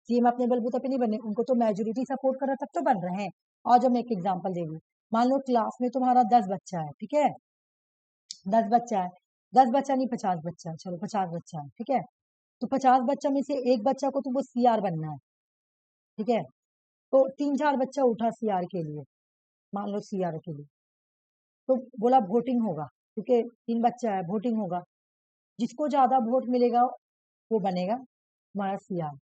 सीएम अपने बलबूते पे नहीं बने, उनको तो मेजोरिटी सपोर्ट कर रहा तब तो बन रहे हैं। और जब मैं एक एग्जांपल दे दूं, मान लो क्लास में तुम्हारा 10 बच्चा है, ठीक है, 10 बच्चा है, 10 बच्चा नहीं 50 बच्चा है, चलो 50 बच्चा है, ठीक है, तो 50 बच्चा में से एक बच्चा को तुमको सीआर बनना है, ठीक है, तो 3-4 बच्चा उठा सीआर के लिए, मान लो सीआर के लिए, तो बोला वोटिंग होगा, क्योंकि 3 बच्चा है, वोटिंग होगा, जिसको ज्यादा वोट मिलेगा वो बनेगा तुम्हारा सीआर।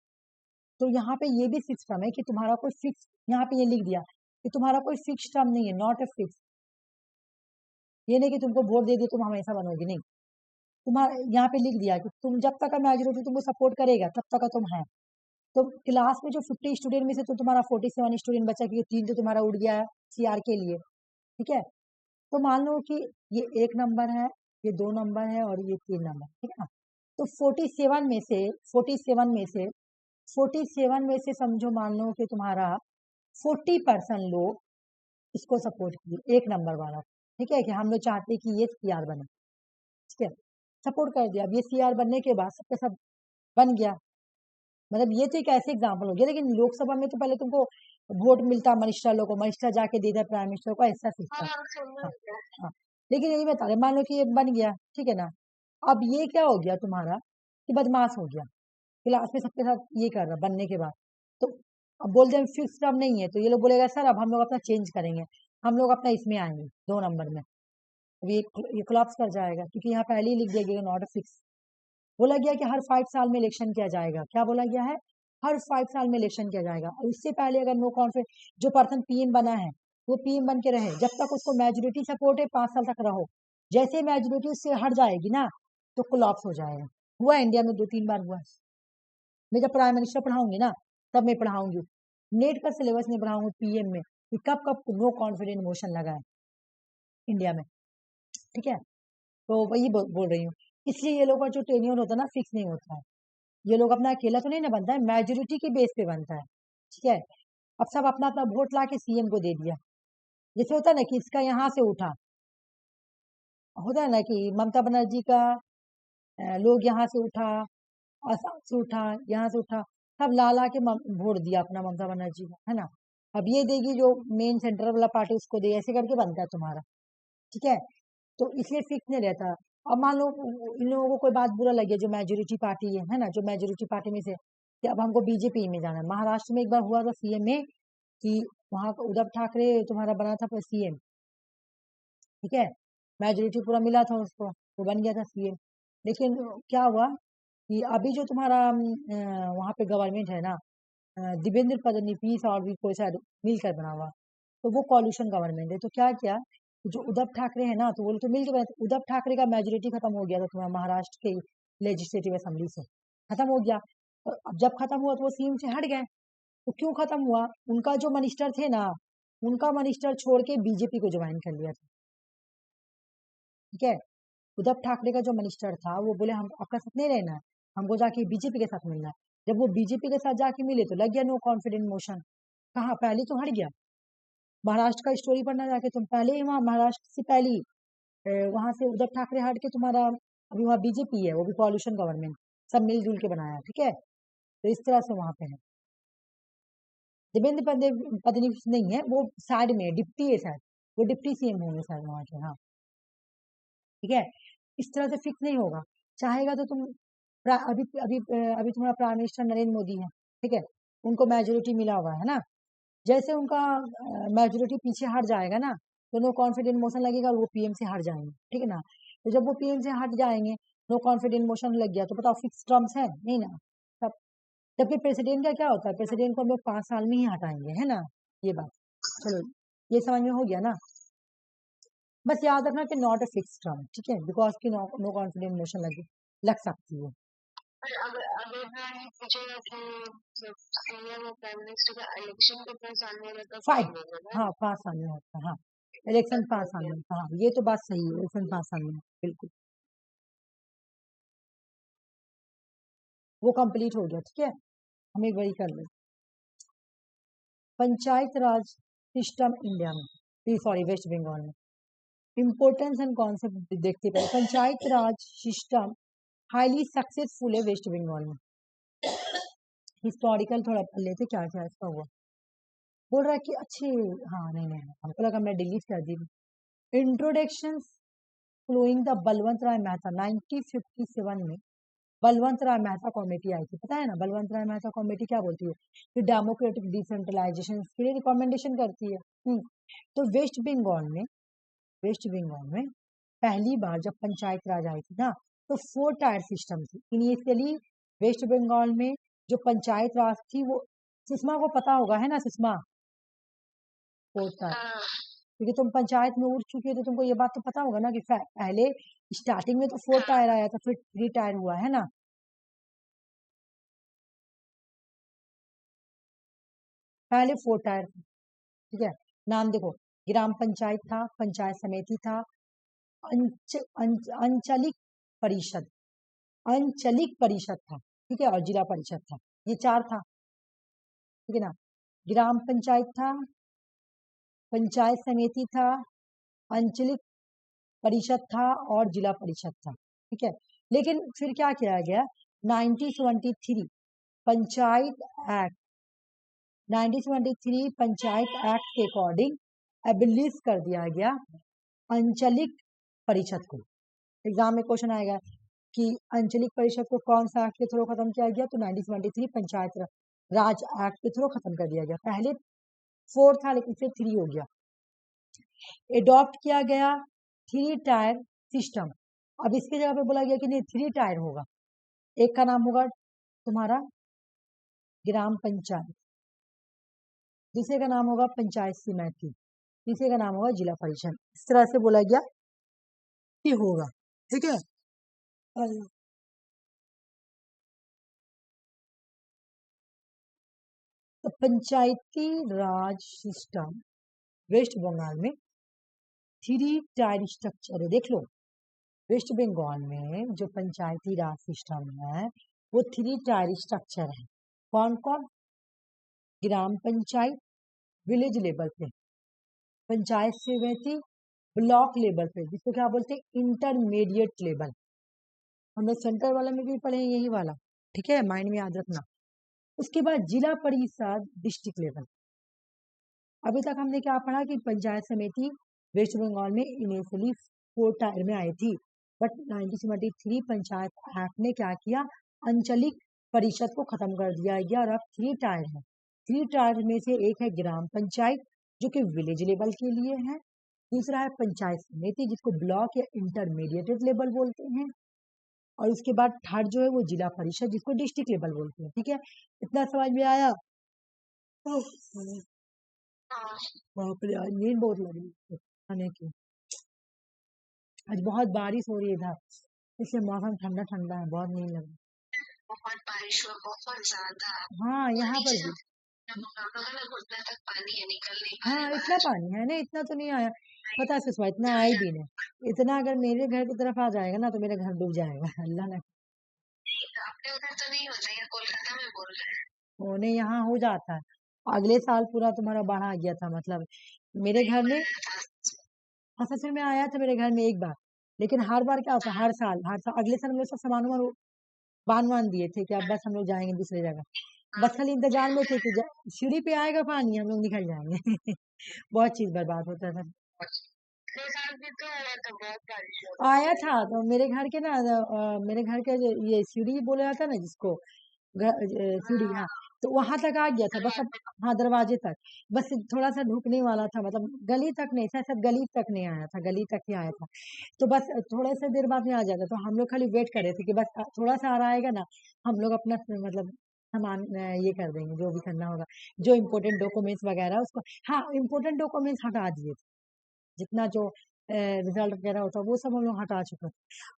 तो यहाँ पे ये भी सिस्टम है कि तुम्हारा कोई फिक्स, यहाँ पे ये लिख दिया कि तुम्हारा कोई फिक्स टर्म नहीं है, नॉट ए फिक्स। ये नहीं कि तुमको वोट दे दिए तुम हमेशा बनोगे, नहीं, तुम्हारा यहाँ पे लिख दिया कि तुम जब तक का मेजोरिटी तुमको सपोर्ट करेगा तब तक का तुम है। तो क्लास में जो 50 स्टूडेंट में से तो तुम्हारा 47 स्टूडेंट बचा, क्योंकि 3 तो तुम्हारा उड़ गया है सीआर के लिए, ठीक है। तो मान लो कि ये 1 नंबर है, ये 2 नंबर है और ये 3 नंबर, ठीक है ना। तो 47 में से 47 में से 47 में से समझो मान लो कि तुम्हारा 40% लोग इसको सपोर्ट किए, 1 नंबर वाला, ठीक है, कि हम लोग चाहते हैं कि ये सीआर बने, ठीक है, सपोर्ट कर दिया। अब ये सीआर बनने के बाद सबके सब बन गया, मतलब ये तो एक ऐसे एग्जाम्पल हो गया। लेकिन लोकसभा में तो पहले तुमको वोट मिलता मिनिस्टर लोग को, मिनिस्टर जाके देता प्राइम मिनिस्टर को, ऐसा सिस्टम। हाँ, हाँ, लेकिन यही बता रहे, मान लो कि ये बन गया, ठीक है ना, अब ये क्या हो गया तुम्हारा कि बदमाश हो गया, क्लास में सबके साथ ये कर रहा बनने के बाद, तो अब बोलते हैं फिक्स टर्म नहीं है, तो ये लोग बोलेगा सर अब हम लोग अपना चेंज करेंगे, हम लोग अपना इसमें आएंगे 2 नंबर में। अब ये कोलैप्स कर जाएगा, क्योंकि यहाँ पहले ही लिख दिया गया नॉट फिक्स। बोला गया कि हर 5 साल में इलेक्शन किया जाएगा, क्या बोला गया है? हर 5 साल में इलेक्शन किया जाएगा, और उससे पहले अगर नो कॉन्फिडेंस, जो पर्सन पीएम बना है वो पीएम बन के रहे, जब तक उसको मेजोरिटी सपोर्ट है 5 साल तक रहो, जैसे मेजोरिटी उससे हट जाएगी ना तो कोलैप्स हो जाएगा। हुआ इंडिया में 2-3 बार हुआ। मैं जब प्राइम मिनिस्टर पढ़ाऊंगी ना तब मैं पढ़ाऊंगी, नेट का सिलेबस में पढ़ाऊंगी पीएम में कि कब कब नो कॉन्फिडेंट मोशन लगा है इंडिया में, ठीक है। तो वही बोल रही हूँ, इसलिए ये लोग का जो टेन्योर होता है ना फिक्स नहीं होता है, ये लोग अपना अकेला तो नहीं ना बनता है, मेजोरिटी के बेस पे बनता है, ठीक है। अब सब अपना अपना वोट ला के सीएम को दे दिया, जैसे होता है ना कि इसका यहाँ से उठा, होता है ना कि ममता बनर्जी का लोग यहाँ से उठा, असम से उठा, यहाँ से उठा, सब ला ला के वोट दिया अपना ममता बनर्जी को, है ना। अब ये देगी जो मेन सेंटर वाला पार्टी उसको दे, ऐसे करके बनता है तुम्हारा, ठीक है। तो इसलिए फिक्स नहीं रहता। अब मान लो इन लोगों को कोई बात बुरा लगे, जो मेजोरिटी पार्टी है ना, जो मेजोरिटी पार्टी में से, कि अब हमको बीजेपी में जाना है। महाराष्ट्र में एक बार हुआ था सीएम में कि वहां का उद्धव ठाकरे तुम्हारा बना था सीएम, ठीक है, मेजोरिटी पूरा मिला था उसको, वो बन गया था सीएम। लेकिन क्या हुआ कि अभी जो तुम्हारा वहां पे गवर्नमेंट है ना, देवेंद्र फडणवीस और भी कोई शायद मिलकर बना हुआ, तो वो कॉल्यूशन गवर्नमेंट है। तो क्या किया, जो उद्धव ठाकरे है ना, तो वो तो मिलकर बने, तो उद्धव ठाकरे का मेजोरिटी खत्म हो गया था तुम्हारा महाराष्ट्र के लेजिस्लेटिव असेंबली से, खत्म हो गया। तो अब जब खत्म हुआ तो वो सीएम से हट गए। तो क्यों खत्म हुआ? उनका जो मिनिस्टर थे ना, उनका मिनिस्टर छोड़ के बीजेपी को ज्वाइन कर लिया था, ठीक है। उद्धव ठाकरे का जो मिनिस्टर था वो बोले हम आपका साथ नहीं रहना है, हमको जाके बीजेपी के साथ मिलना है। जब वो बीजेपी के साथ जाके मिले तो लग गया नो कॉन्फिडेंट मोशन। कहा पहले तो हट गया, महाराष्ट्र का स्टोरी पढ़ना जाके तुम, पहले ही वहां महाराष्ट्र से पहले वहां से उद्धव ठाकरे हट के तुम्हारा अभी वहाँ बीजेपी है, वो भी कॉल्यूशन गवर्नमेंट, सब मिलजुल के बनाया, ठीक है। तो इस तरह से वहां पे है। देवेंद्र फडणवीस नहीं है, वो साइड में डिप्टी है शायद, वो डिप्टी सीएम होंगे शायद वहां के। हाँ ठीक है, इस तरह से फिक्स नहीं होगा। चाहेगा तो तुम अभी अभी अभी तुम्हारा प्राइम मिनिस्टर नरेंद्र मोदी है, ठीक है, उनको मेजोरिटी मिला हुआ है ना। जैसे उनका मेजोरिटी पीछे हट जाएगा ना, तो नो कॉन्फिडेंट मोशन लगेगा, वो पीएम से हट जाएंगे, ठीक है ना। तो जब वो पीएम से हट जाएंगे, नो कॉन्फिडेंट मोशन लग गया, तो बताओ फिक्स टर्म्स है नहीं ना। तब जबकि प्रेसिडेंट का क्या होता है, प्रेसिडेंट को हम लोग 5 साल में ही हटाएंगे, है ना, ये बात। चलो ये समझ में हो गया ना। बस याद रखना कि नॉट अ फिक्स टर्म, ठीक है, बिकॉज की नो कॉन्फिडेंट मोशन लग सकती है। अगर मैं पूछेगा कि सीएम और प्राइम मिनिस्टर का इलेक्शन कितने साल में होगा तब फाइव, होगा ना? हाँ 5 साल में होता है, हाँ इलेक्शन 5 साल में, हाँ ये तो बात सही है, इलेक्शन 5 साल में बिल्कुल। वो कंप्लीट हो गया, ठीक है, हम एक बारी कर ले। पंचायत राज सिस्टम इंडिया में, सॉरी वेस्ट बंगाल में, इम्पोर्टेंस एंड कॉन्सेप्ट देखते पहले। पंचायत राज सिस्टम हाईली सक्सेसफुल है वेस्ट बंगाल में। हिस्टोरिकल थोड़ा पढ़ लेते क्या क्या इसका हुआ। बोल रहा है कि अच्छे, हाँ नहीं नहीं हमको लगा मैं डिलीट कर दी। इंट्रोडक्शन फ्लोइंग द बलवंत राय मेहता 1957 में बलवंत राय मेहता कमेटी आई थी, पता है ना बलवंत राय मेहता कमेटी क्या बोलती है, कि डेमोक्रेटिक डिसेंट्रलाइजेशन के लिए रिकमेंडेशन करती है। तो वेस्ट बंगाल में पहली बार जब पंचायत राज आई थी ना, तो 4 टायर सिस्टम थी इनिशियली वेस्ट बंगाल में। जो पंचायत राज थी वो, सुषमा को पता होगा है ना, सुषमा 4 टायर, क्योंकि तुम पंचायत में उठ चुकी हो तो तुमको ये बात तो पता होगा ना कि पहले स्टार्टिंग में तो 4 टायर आया था, फिर 3 टायर हुआ है ना। पहले 4 टायर, ठीक है। नाम देखो, ग्राम पंचायत था, पंचायत समिति था, अंचलिक परिषद, अंचलिक परिषद था, ठीक है, और जिला परिषद था, ये 4 था, ठीक है ना। ग्राम पंचायत था, पंचायत समिति था, अंचलिक परिषद था और जिला परिषद था, ठीक है। लेकिन फिर क्या किया गया, 1973 पंचायत एक्ट 1973 पंचायत एक्ट के अकॉर्डिंग एबलिश कर दिया गया अंचलिक परिषद को। एग्जाम में क्वेश्चन आएगा कि अंचलिक परिषद को कौन सा एक्ट के थ्रू खत्म किया गया, तो 1973 पंचायत राज एक्ट के थ्रू खत्म कर दिया गया। पहले 4 था लेकिन फिर 3 हो गया। एडॉप्ट किया गया 3 टायर सिस्टम। अब इसकी जगह पे बोला गया कि नहीं 3 टायर होगा। एक का नाम होगा तुम्हारा ग्राम पंचायत, दूसरे का नाम होगा पंचायत समिति, तीसरे का नाम होगा जिला परिषद। इस तरह से बोला गया कि होगा, ठीक है। तो पंचायती राज सिस्टम वेस्ट बंगाल में 3 टायर स्ट्रक्चर है, देख लो। वेस्ट बंगाल में जो पंचायती राज सिस्टम है वो 3 टायर स्ट्रक्चर है। कौन कौन, ग्राम पंचायत विलेज लेवल पे, पंचायत समिति ब्लॉक लेवल पे, जिसको क्या बोलते हैं इंटरमीडिएट लेवल। हम लोग सेंटर वाला में भी पढ़े हैं यही वाला, ठीक है, माइंड में याद रखना। उसके बाद जिला परिषद डिस्ट्रिक्ट लेवल। अभी तक हमने क्या पढ़ा कि पंचायत समिति वेस्ट बंगाल में इनिशियली 4 टायर में आई थी, बट 1973 पंचायत एक्ट ने क्या किया, अंचलिक परिषद को खत्म कर दिया गया और अब 3 टायर है। 3 टायर में से एक है ग्राम पंचायत जो कि विलेज लेवल के लिए है, दूसरा है पंचायत समिति जिसको ब्लॉक या इंटरमीडिएट लेवल बोलते हैं, और उसके बाद थर्ड जो है वो जिला परिषद जिसको डिस्ट्रिक्ट लेवल बोलते हैं, ठीक है। इतना समझ में आया। बाप रे आज नींद बहुत लग रही है खाने की, आज बहुत बारिश हो रही है इधर, इसलिए मौसम ठंडा ठंडा है, बहुत नींद लग रही है। बहुत बारिश हुआ, बहुत ज्यादा। हाँ यहाँ पर भी, पानी है, निकल नहीं हाँ इतना पानी है ना, इतना तो नहीं आया, पता है सुषमा इतना आया भी नहीं। इतना अगर मेरे घर की तरफ आ जाएगा ना तो मेरा घर डूब जाएगा, अल्लाह ने। अपने उधर तो नहीं होता है, कोलकाता में बोल रहे हैं। होने यहाँ हो जाता है, अगले साल पूरा तुम्हारा बाढ़ आ गया था, मतलब मेरे घर में, हाँ सच में आया था मेरे घर में एक बार, लेकिन हर बार क्या होता है, हर साल अगले साल हम लोग सब सामान वामान बांध दिए थे कि अब बस हम लोग जाएंगे दूसरी जगह, बस खाली इंतजार में थे कि सीढ़ी पे आएगा पानी, हम लोग निकल जाएंगे। बहुत चीज बर्बाद होता था। पिछले साल भी तो आया था, बहुत बारिश हो आया था तो मेरे घर के ना मेरे घर के ये सीढ़ी बोला जाता है ना जिसको, सीढ़ी, हाँ, तो वहां तक आ गया था बस अब। हाँ, दरवाजे तक, बस थोड़ा सा ढुकने वाला था, मतलब गली तक नहीं था, शायद गली तक नहीं आया था, गली तक ही आया था। तो बस थोड़ा सा देर बाद में आ जाएगा, तो हम लोग खाली वेट कर रहे थे कि बस थोड़ा सा आ रहा आएगा ना, हम लोग अपना मतलब सामान ये कर देंगे जो भी करना होगा, जो इम्पोर्टेंट डॉक्यूमेंट्स वगैरह उसको। हाँ, इम्पोर्टेंट डॉक्यूमेंट्स हटा दिए थे, जितना जो रिजल्ट वगैरह होता वो सब हम लोग हटा चुके थे,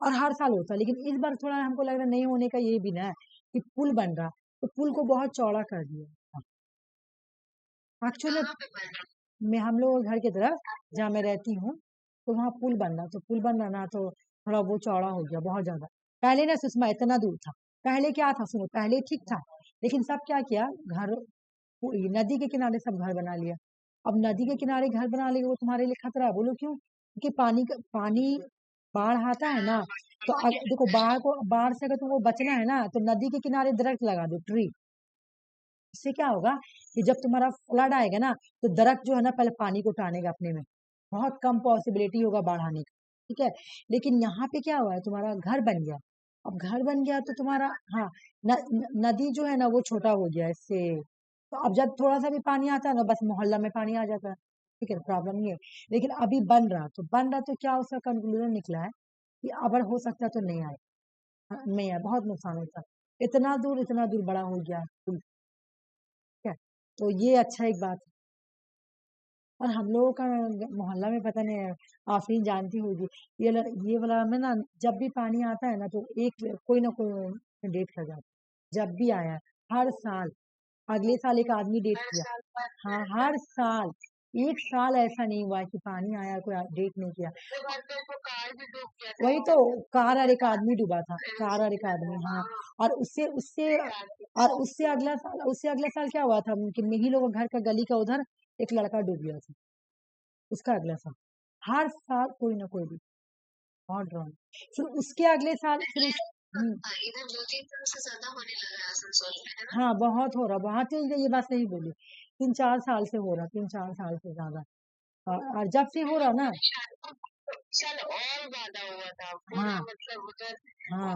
और हर साल होता है। लेकिन इस बार थोड़ा हमको लग रहा नहीं होने का ये भी ना है कि पुल बन रहा, तो पुल को बहुत चौड़ा कर दिया एक्चुअली। कहाँ पे बना? मैं हम लोग घर की तरफ जहाँ मैं रहती हूँ, तो वहाँ पुल बन रहा, तो पुल बन रहा ना, तो थोड़ा वो चौड़ा हो गया बहुत ज्यादा। पहले ना सुषमा इतना दूर था, पहले क्या था सुनो, पहले ठीक था, लेकिन सब क्या किया, घर नदी के किनारे सब घर बना लिया। अब नदी के किनारे घर बना लेंगे वो तुम्हारे लिए खतरा है, बोलो क्यों? क्योंकि पानी बाढ़ आता है ना, तो देखो बाढ़ से अगर तुमको बचना है ना, तो नदी के किनारे दरख्त लगा दो, ट्री। इससे क्या होगा कि जब तुम्हारा फ्लड आएगा ना, तो दरख्त जो है ना पहले पानी को टानेगा अपने में, बहुत कम पॉसिबिलिटी होगा बाढ़ आने का, ठीक है। लेकिन यहाँ पे क्या हुआ है, तुम्हारा घर बन गया, अब घर बन गया तो तुम्हारा, हाँ, नदी जो है ना वो छोटा हो गया इससे, तो अब जब थोड़ा सा भी पानी आता है ना, बस मोहल्ला में पानी आ जाता है, ठीक है, प्रॉब्लम नहीं है। लेकिन अभी बन रहा तो क्या उसका कंक्लूजन निकला है कि अगर हो सकता है तो नहीं आए, नहीं आए, बहुत नुकसान होता है, इतना दूर बड़ा हो गया पुल, ठीक है। तो ये अच्छा एक बात है। और हम लोगों का मोहल्ला में पता नहीं है, आफरीन जानती होगी, ये वाला में ना जब भी पानी आता है ना, तो एक कोई ना कोई डेट कर जाता है, जब भी आया, हर साल। अगले साल एक आदमी डेट हर किया, साल बारिश हाँ, रहता है। हर साल, एक साल ऐसा नहीं हुआ कि पानी आया कोई डेट नहीं किया। तो घर पे तो कार भी डूब गया था वही वो, तो, कार और एक आदमी डूबा था, कार और एक आदमी, हाँ। हाँ, और उससे उससे और उससे अगला साल क्या हुआ था कि मेही लोग घर का गली का उधर एक लड़का डूब गया था, उसका अगला साल। हर साल कोई ना कोई भी, बहुत ड्रामा। फिर उसके अगले साल फिर इधर 2-3 साल से ज्यादा होने लगा है आसनसोल में, है ना? हाँ, बहुत हो रहा, वहां तो ये बात सही बोली, 3-4 साल से हो रहा, 3-4 साल से ज्यादा, और जब से हो रहा ना, साल और ज्यादा हुआ था पूरा, हाँ, मतलब उधर हाँ,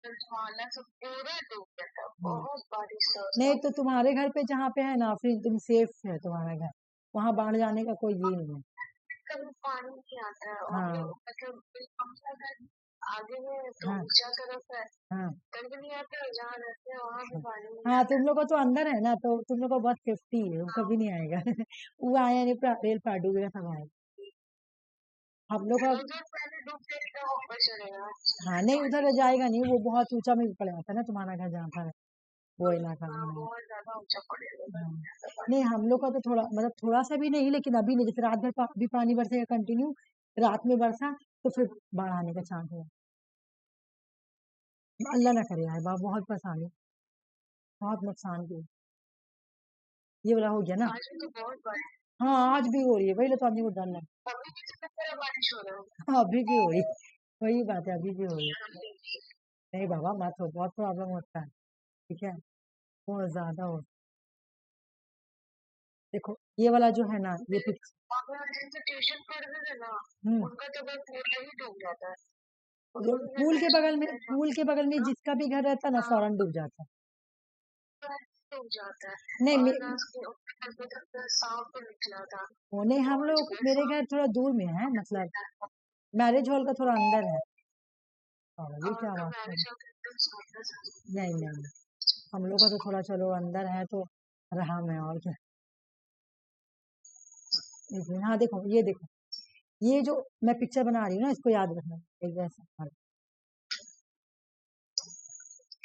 मोहल्ला सब पूरा डूब गया था, हाँ। बहुत बारिश था उस नहीं वक्त। तो तुम्हारे घर पे जहाँ पे है ना, फिर तुम सेफ है, तुम्हारा घर, वहां बाढ़ जाने का कोई ये नहीं है। कभी पानी नहीं आता है, और हाँ, मतलब हमारा घर आगे में तो हाँ, ऊंचा तरफ है, हाँ, कभी नहीं आता है, जहाँ रहते हैं वहां भी पानी नहीं हाँ, आता तुम है। लोग को तो अंदर है ना, तो तुम लोग को बहुत सेफ्टी है, वो कभी नहीं आएगा। वो आया नहीं, रेल पार डूबेगा सब आएगा, हम लोग का। उधर पहले डूब जाएगा, ऊपर चलेगा। हाँ, नहीं, उधर जाएगा नहीं, वो बहुत ऊंचा में पड़ जाता है ना तुम्हारा घर जहाँ पर है, वो इलाका हाँ, में। बहुत ज्यादा ऊंचा पड़ेगा। हाँ। नहीं, हम लोग का तो थोड़ा मतलब थोड़ा सा भी नहीं, लेकिन अभी नहीं, जैसे रात भर भी पानी बरसेगा कंटिन्यू, रात में बरसा तो फिर बाढ़ आने का चांस है। अल्लाह ना करे यार, बहुत परेशानी, बहुत नुकसान की, ये वाला हो गया ना। आज भी तो बहुत बारिश, हाँ, आज भी हो रही है, वही तो आदमी को डर लग। अभी भी किस तरह बारिश हो रहा है। हाँ, अभी भी हो रही, वही बात है, अभी भी हो रही। नहीं बाबा, मत हो, बहुत प्रॉब्लम होता है, ठीक है, बहुत ज्यादा हो। देखो ये वाला जो है ना, ये पिक्स, जिनसे ट्यूशन पढ़ते थे ना, हम्म, उनका तो घर पूरा ही डूब जाता है, जो उनको भी फिर टेंशन होता है। पूल के बगल में जिसका भी घर रहता है ना, हाँ, फौरन डूब जाता है। डूब जाता है। नहीं, और ना उसके ऊपर तक सांप भी निकला था, वो नहीं, हम बहुत लोग, बड़े मेरे सांप। घर थोड़ा दूर में है, मतलब मैरिज हॉल का थोड़ा अंदर है। और ये और क्या तो बात है, बारिश होती है एकदम छोटा सा। नहीं, नहीं, हम लोग का तो थोड़ा चलो अंदर है, तो रहा मैं, और क्या। हाँ, देखो, ये देखो, ये जो मैं पिक्चर बना रही हूँ ना, इसको याद रखना, एक वैसा, हाँ,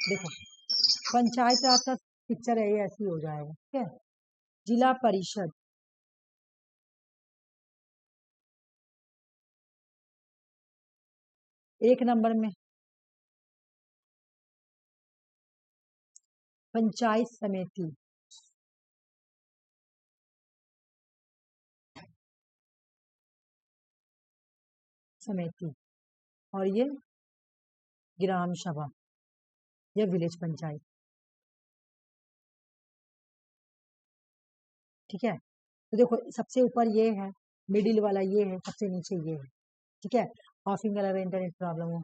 देखो, पंचायत राज का पिक्चर है, ये ऐसी हो जाएगा, ठीक है। जिला परिषद, एक नंबर में पंचायत समिति, समिति और ये ग्राम सभा या विलेज पंचायत। ठीक है, तो देखो सबसे ऊपर ये है, मिडिल वाला ये है, सबसे नीचे ये है। ठीक है, ऑफिंग अगर इंटरनेट प्रॉब्लम हो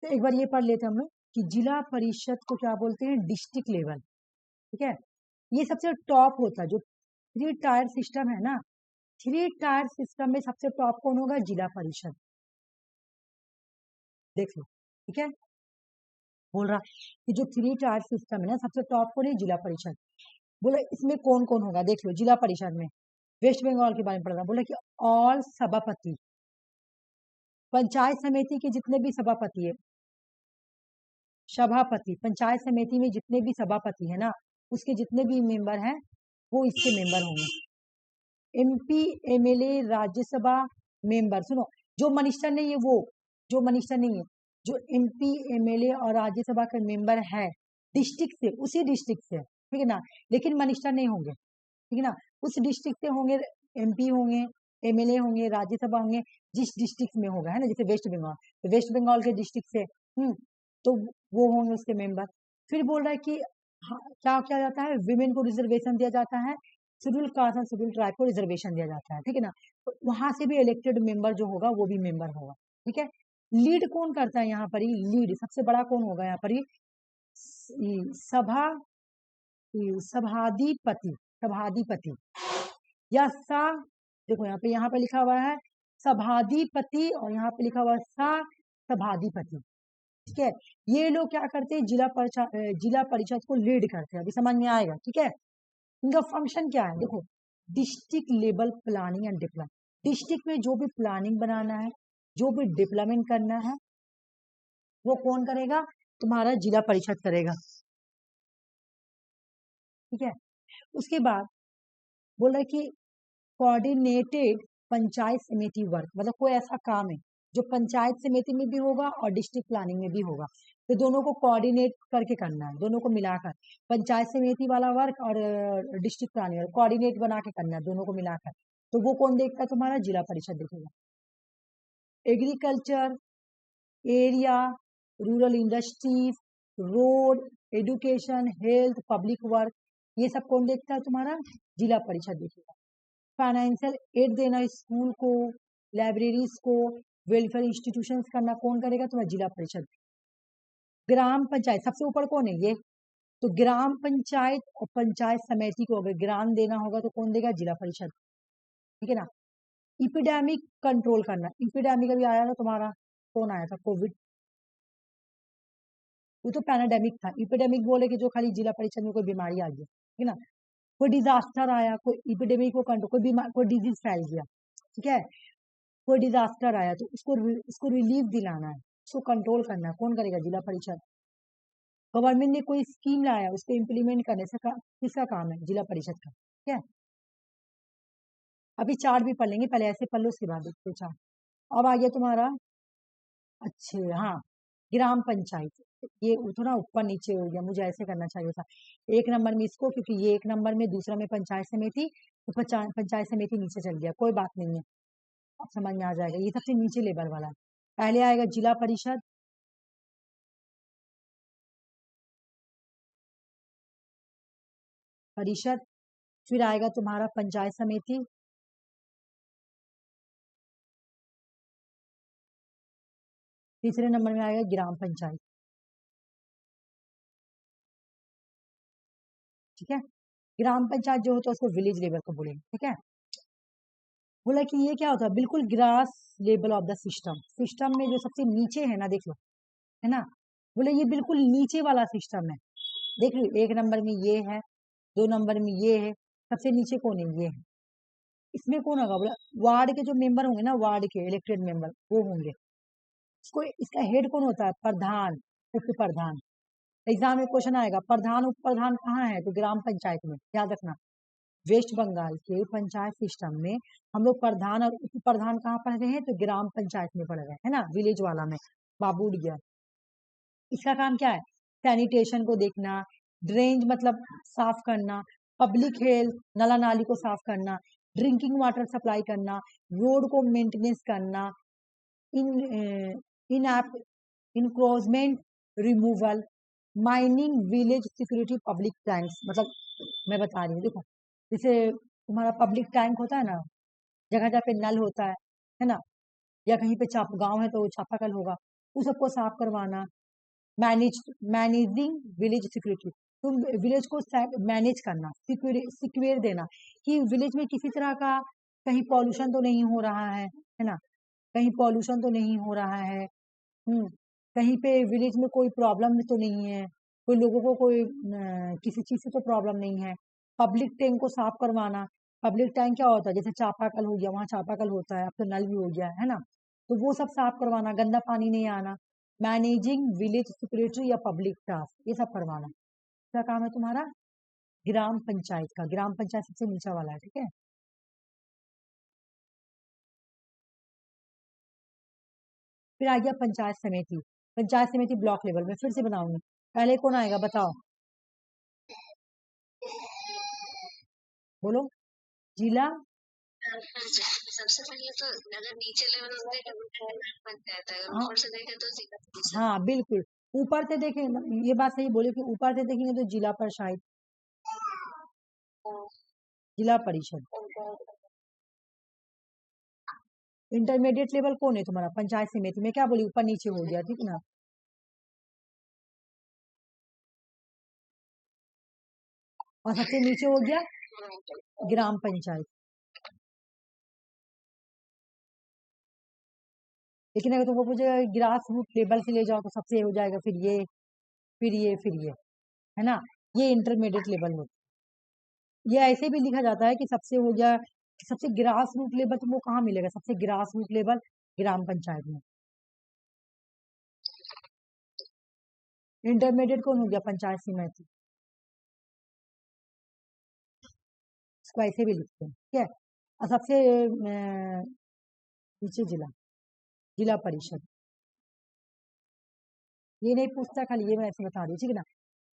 तो एक बार ये पढ़ लेते हैं हम लोग कि जिला परिषद को क्या बोलते हैं, डिस्ट्रिक्ट लेवल। ठीक है, ये सबसे टॉप होता है, जो 3 टायर सिस्टम है ना, 3 टायर सिस्टम में सबसे टॉप कौन होगा, जिला परिषद। देख लो, ठीक है, बोल रहा कि जो 3 टायर सिस्टम है ना, सबसे टॉप कौन है, जिला परिषद। बोला इसमें कौन कौन होगा, देख लो जिला परिषद में वेस्ट बंगाल के बारे में पढ़ रहा, बोला कि ऑल सभापति, पंचायत समिति के जितने भी सभापति है, सभापति पंचायत समिति में जितने भी सभापति है ना, उसके जितने भी मेंबर हैं वो इसके मेंबर होंगे। एमपी, एमएलए, राज्यसभा मेंबर, सुनो जो मिनिस्टर नहीं है, वो जो मिनिस्टर नहीं है, जो एमपी, एमएलए और राज्यसभा के मेंबर है डिस्ट्रिक्ट से, उसी डिस्ट्रिक्ट से, ठीक है ना, लेकिन मिनिस्टर नहीं होंगे, ठीक है ना, उस डिस्ट्रिक्ट से होंगे, एमपी होंगे, एमएलए होंगे, राज्यसभा होंगे, जिस डिस्ट्रिक्ट में होगा, है ना, जैसे वेस्ट बंगाल, तो वेस्ट बंगाल के डिस्ट्रिक्ट से तो वो होंगे उसके मेंबर। फिर बोल रहा है कि हाँ, क्या किया जाता है, विमेन को रिजर्वेशन दिया जाता है, शेड्यूल कास्ट और शेड्यूल ट्राइब को रिजर्वेशन दिया जाता है, ठीक है ना, तो वहां से भी इलेक्टेड मेंबर जो होगा वो भी मेंबर होगा। ठीक है, लीड कौन करता है यहाँ पर ही, लीड सबसे बड़ा कौन होगा यहाँ पर ही, सभा सभाधिपति, सभाधिपति या सा, देखो यहाँ पे लिखा हुआ है सभाधिपति और यहाँ पे लिखा हुआ है सा सभाधिपति। ठीक है, ये लोग क्या करते हैं, जिला परिषद को लीड करते हैं, अभी समझ में आएगा। ठीक है, इनका फंक्शन क्या है, देखो district level planning and development, district में जो भी प्लानिंग बनाना है, जो भी डेवलपमेंट करना है, वो कौन करेगा, तुम्हारा जिला परिषद करेगा। ठीक है, उसके बाद बोल रहे कि कोऑर्डिनेटेड पंचायत समिति वर्क, मतलब कोई ऐसा काम है जो पंचायत समिति में भी होगा और डिस्ट्रिक्ट प्लानिंग में भी होगा, तो दोनों को कोऑर्डिनेट करके करना है, दोनों को मिलाकर, पंचायत समिति वाला वर्क और डिस्ट्रिक्ट प्लानिंग कोऑर्डिनेट बना के करना है, दोनों को मिलाकर, तो वो कौन देखता है, तुम्हारा जिला परिषद देखेगा। Agriculture, area, rural industries, road, education, health, public work, ये सब कौन देखता है, तुम्हारा जिला परिषद देखेगा। फाइनेंशियल एड देना स्कूल को, लाइब्रेरीज को, वेलफेयर इंस्टीट्यूशंस करना कौन करेगा, तुम्हारा जिला परिषद। ग्राम पंचायत सबसे ऊपर कौन है, ये तो ग्राम पंचायत और पंचायत समिति को अगर ग्राम देना होगा तो कौन देगा, जिला परिषद। ठीक है ना, इपिडेमिक कंट्रोल करना, इपिडेमिक अभी आया था तुम्हारा, कौन आया था, कोविड, वो तो पैनाडेमिक था, इपिडेमिक बोले कि जो खाली जिला परिषद में कोई बीमारी आ गई, ठीक है ना, कोई डिजास्टर आया, कोई इपिडेमिक को कंट्रोल, कोई बीमार, कोई डिजीज फैल गया, ठीक है, कोई डिजास्टर आया तो उसको रिलीफ दिलाना है, उसको कंट्रोल करना है, कौन करेगा, जिला परिषद। गवर्नमेंट ने कोई स्कीम लाया, उसको इम्प्लीमेंट करने से किसका काम है, जिला परिषद का। ठीक है, अभी चार्ट भी पढ़ लेंगे, पहले ऐसे पढ़ लो उसके बाद देखते चार्ट। अब आ गया तुम्हारा, अच्छे हाँ, ग्राम पंचायत, ये थोड़ा ऊपर नीचे हो गया, मुझे ऐसे करना चाहिए था, 1 नंबर में इसको, क्योंकि ये 1 नंबर में, दूसरा में पंचायत समिति, तो पंचायत समिति नीचे चल गया, कोई बात नहीं है, अब समझ में आ जाएगा, ये सबसे नीचे लेवल वाला है। पहले आएगा जिला परिषद, फिर आएगा तुम्हारा पंचायत समिति, तीसरे नंबर में आएगा ग्राम पंचायत। ठीक है, ग्राम पंचायत जो होता है उसको विलेज लेवल को बोलेंगे। ठीक है, बोला कि ये क्या होता है, बिल्कुल grass level of the system, system में जो सबसे नीचे है ना, देख लो, है ना, बोले ये बिल्कुल नीचे वाला सिस्टम है, देख लो 1 नंबर में ये है, 2 नंबर में ये है, सबसे नीचे कौन है, ये है, इसमें कौन होगा, बोला वार्ड के जो मेंबर होंगे ना, वार्ड के इलेक्टेड मेंबर वो होंगे, इसको इसका हेड कौन होता है, प्रधान, उप प्रधान। एग्जाम में क्वेश्चन आएगा प्रधान उप प्रधान कहाँ है, तो ग्राम पंचायत में, याद रखना, वेस्ट बंगाल के पंचायत सिस्टम में हम लोग प्रधान और उप प्रधान कहाँ पढ़ रहे हैं, तो ग्राम पंचायत में पढ़ रहे हैं ना, विलेज वाला में, बाबू गया। इसका काम क्या है, सैनिटेशन को देखना, ड्रेनेज मतलब साफ करना, पब्लिक हेल्थ, नाला नाली को साफ करना, ड्रिंकिंग वाटर सप्लाई करना, रोड को मेंटेनेंस करना, इन encroachment removal, mining, village security, public tanks. मतलब मैं बता रही हूँ, देखो जैसे तुम्हारा पब्लिक टैंक होता है ना, जगह जगह पे नल होता है ना, या कहीं पे गांव है तो चापाकल होगा, उस सबको साफ करवाना। मैनेजिंग विलेज सिक्योरिटी, तुम विलेज को मैनेज करना, सिक्योर देना कि विलेज में किसी तरह का कहीं पॉल्यूशन तो नहीं हो रहा है ना, कहीं पॉल्यूशन तो नहीं हो रहा है, कहीं पे विलेज में कोई प्रॉब्लम तो नहीं है, कोई लोगों को कोई किसी चीज से तो प्रॉब्लम नहीं है। पब्लिक टैंक को साफ करवाना। पब्लिक टैंक क्या होता है, जैसे चापाकल हो गया, वहां चापाकल होता है, अब तो नल भी हो गया है ना, तो वो सब साफ करवाना, गंदा पानी नहीं आना। मैनेजिंग विलेज सिक्योरिटी या पब्लिक टास्क, ये सब करवाना। क्या काम है तुम्हारा? ग्राम पंचायत का। ग्राम पंचायत सबसे नीचा वाला है, ठीक है। फिर आ गया पंचायत समिति। पंचायत समिति ब्लॉक लेवल में, फिर से बनाऊंगी। पहले कौन आएगा बताओ, बोलो। जिला सबसे पहले तो अगर नीचे लेवल में देखें तो ग्राम पंचायत है, अगर हाँ ऊपर से देखें तो जिला परिषद। हाँ बिल्कुल, ऊपर से देखें, ये बात सही बोले कि ऊपर से देखेंगे तो जिला परिषद, जिला परिषद। इंटरमीडिएट लेवल कौन है तुम्हारा? पंचायत समिति में क्या बोली, ऊपर नीचे हो गया, ठीक ना। और सबसे नीचे हो गया ग्राम पंचायत। लेकिन अगर तुमको पूछेगा ग्रास रूट लेवल से ले जाओ तो सबसे हो जाएगा, फिर ये, फिर ये, फिर ये, है ना। ये इंटरमीडिएट लेवल में, ये ऐसे भी लिखा जाता है कि सबसे हो गया, सबसे ग्रास रूट लेवल तुमको कहाँ मिलेगा? सबसे ग्रास रूट लेवल ग्राम पंचायत में। इंटरमीडिएट कौन हो गया? पंचायत समिति। इसको ऐसे भी लिखते हैं, ठीक है। और सबसे नीचे जिला, जिला परिषद। ये नहीं पूछता, खाली ये मैं ऐसे बता रही हूँ, ठीक है ना।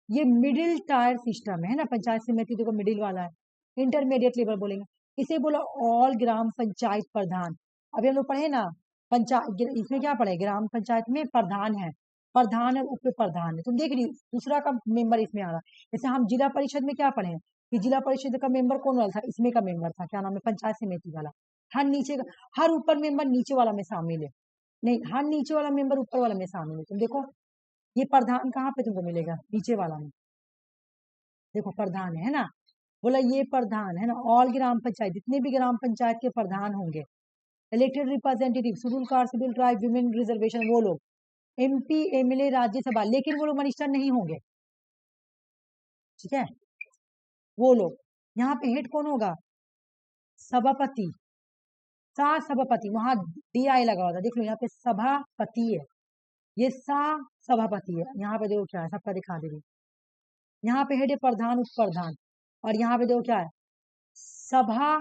ये मिडिल टायर सिस्टम है ना, पंचायत समिति देखो मिडिल वाला है। इंटरमीडिएट लेवल बोलेंगे इसे, बोला ऑल ग्राम पंचायत प्रधान। अभी हम लोग पढ़े ना पंचायत, इसमें क्या पढ़े, ग्राम पंचायत में प्रधान है, प्रधान और उप प्रधान है, तुम देख रही दूसरा का मेंबर इसमें आ रहा है। जैसे हम जिला परिषद में क्या पढ़े कि जिला परिषद का मेंबर कौन वाला था, इसमें का मेंबर था, क्या नाम है, पंचायत समिति वाला। हर नीचे का, हर ऊपर मेंबर नीचे वाला में शामिल है, नहीं हर नीचे वाला मेंबर ऊपर वाला में शामिल है। तुम देखो ये प्रधान कहाँ पे तुमको मिलेगा, नीचे वाला में, देखो प्रधान है ना, बोला ये प्रधान है ना। ऑल ग्राम पंचायत, जितने भी ग्राम पंचायत के प्रधान होंगे, elected representative, schedule caste, schedule tribe, women reservation, वो लोग, एमपी, एमएलए, राज्यसभा, लेकिन वो लोग मिनिस्टर नहीं होंगे, ठीक है। वो लोग, यहाँ पे हेड कौन होगा? सभापति, सा सभापति, वहां डी आई लगा होता, देख लो यहाँ पे सभापति है, ये सा सभापति है। यहाँ पे देखो क्या है, सबका दिखा दे रही, यहाँ पे हेड है प्रधान, उप प्रधान, और यहाँ पे देखो क्या है, सभा,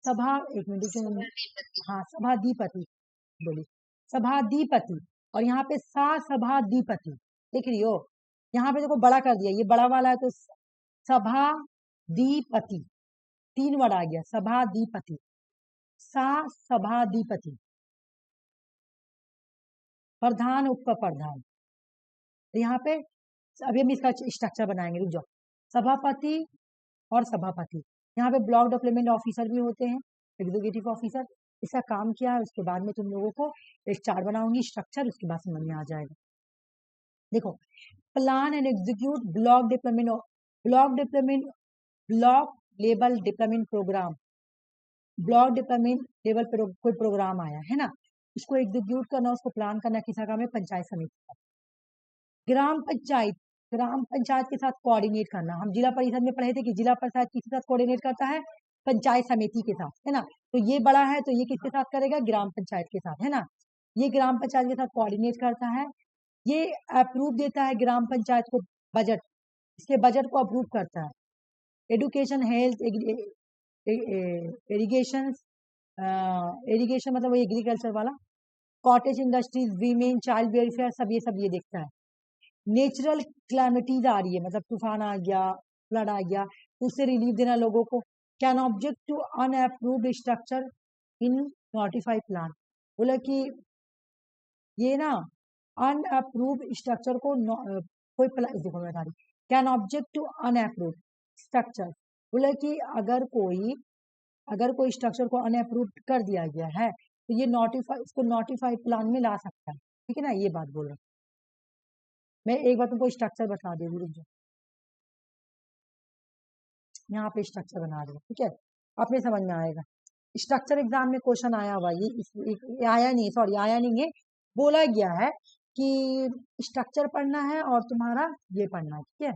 सभा, एक मिनट देखिए, हाँ सभाधिपति बोली, सभाधिपति, और यहाँ पे सा सभाधिपति, देख रही हो। यहाँ पे देखो बड़ा कर दिया, ये बड़ा वाला है तो सभाधिपति, 3 वर्ड आ गया, सभाधिपति, सा सभाधिपति, प्रधान, उप प्रधान। तो यहाँ पे अभी हम इसका स्ट्रक्चर बनाएंगे, रुक जाओ। सभापति और सभापति, यहाँ पे ब्लॉक डेवलपमेंट ऑफिसर भी होते हैं, एग्जीक्यूटिव ऑफिसर। इसका काम क्या है उसके बाद में तुम लोगों को एक चार्ट बनाऊंगी स्ट्रक्चर, उसके बाद समझ में आ जाएगा। देखो, plan and execute block development, block development, block level development program, block development level पर कोई प्रोग्राम आया है ना, उसको एग्जीक्यूट करना, उसको प्लान करना किसका काम है? पंचायत समिति का। ग्राम पंचायत, ग्राम पंचायत के साथ कोऑर्डिनेट करना, हम जिला परिषद में पढ़े थे कि जिला परिषद किसके साथ कोऑर्डिनेट करता है? पंचायत समिति के साथ, है ना। तो ये बड़ा है तो ये किसके साथ करेगा? ग्राम पंचायत के साथ, है ना। ये ग्राम पंचायत के साथ कोऑर्डिनेट करता है, ये अप्रूव देता है ग्राम पंचायत को बजट, इसके बजट को अप्रूव करता है। एडुकेशन, हेल्थ, इरिगेशन, इरिगेशन मतलब वो एग्रीकल्चर वाला, cottage industries, women, child welfare, सब ये देखता है। नेचुरल क्लैमिटीज आ रही है, मतलब तूफान आ गया, फ्लड आ गया, तो उससे रिलीफ देना लोगों को। Can object to unapproved structure in notified plan, बोला कि ये ना अनअप्रूव्ड स्ट्रक्चर को कोई देखो मैं बता रही, can object to unapproved structure, बोले कि अगर कोई स्ट्रक्चर को अनअप्रूव्ड कर दिया गया है तो ये उसको नोटिफाई प्लान में ला सकता है, ठीक है ना, ये बात बोल रहा हूँ मैं। एक बार तुमको स्ट्रक्चर बता दे रही हूँ, यहाँ पे स्ट्रक्चर बना रही हूँ, ठीक है, अपने समझ में आएगा। स्ट्रक्चर एग्जाम में क्वेश्चन आया हुआ, ये आया नहीं, सॉरी आया नहीं है, बोला गया है कि स्ट्रक्चर पढ़ना है और तुम्हारा ये पढ़ना है, ठीक है।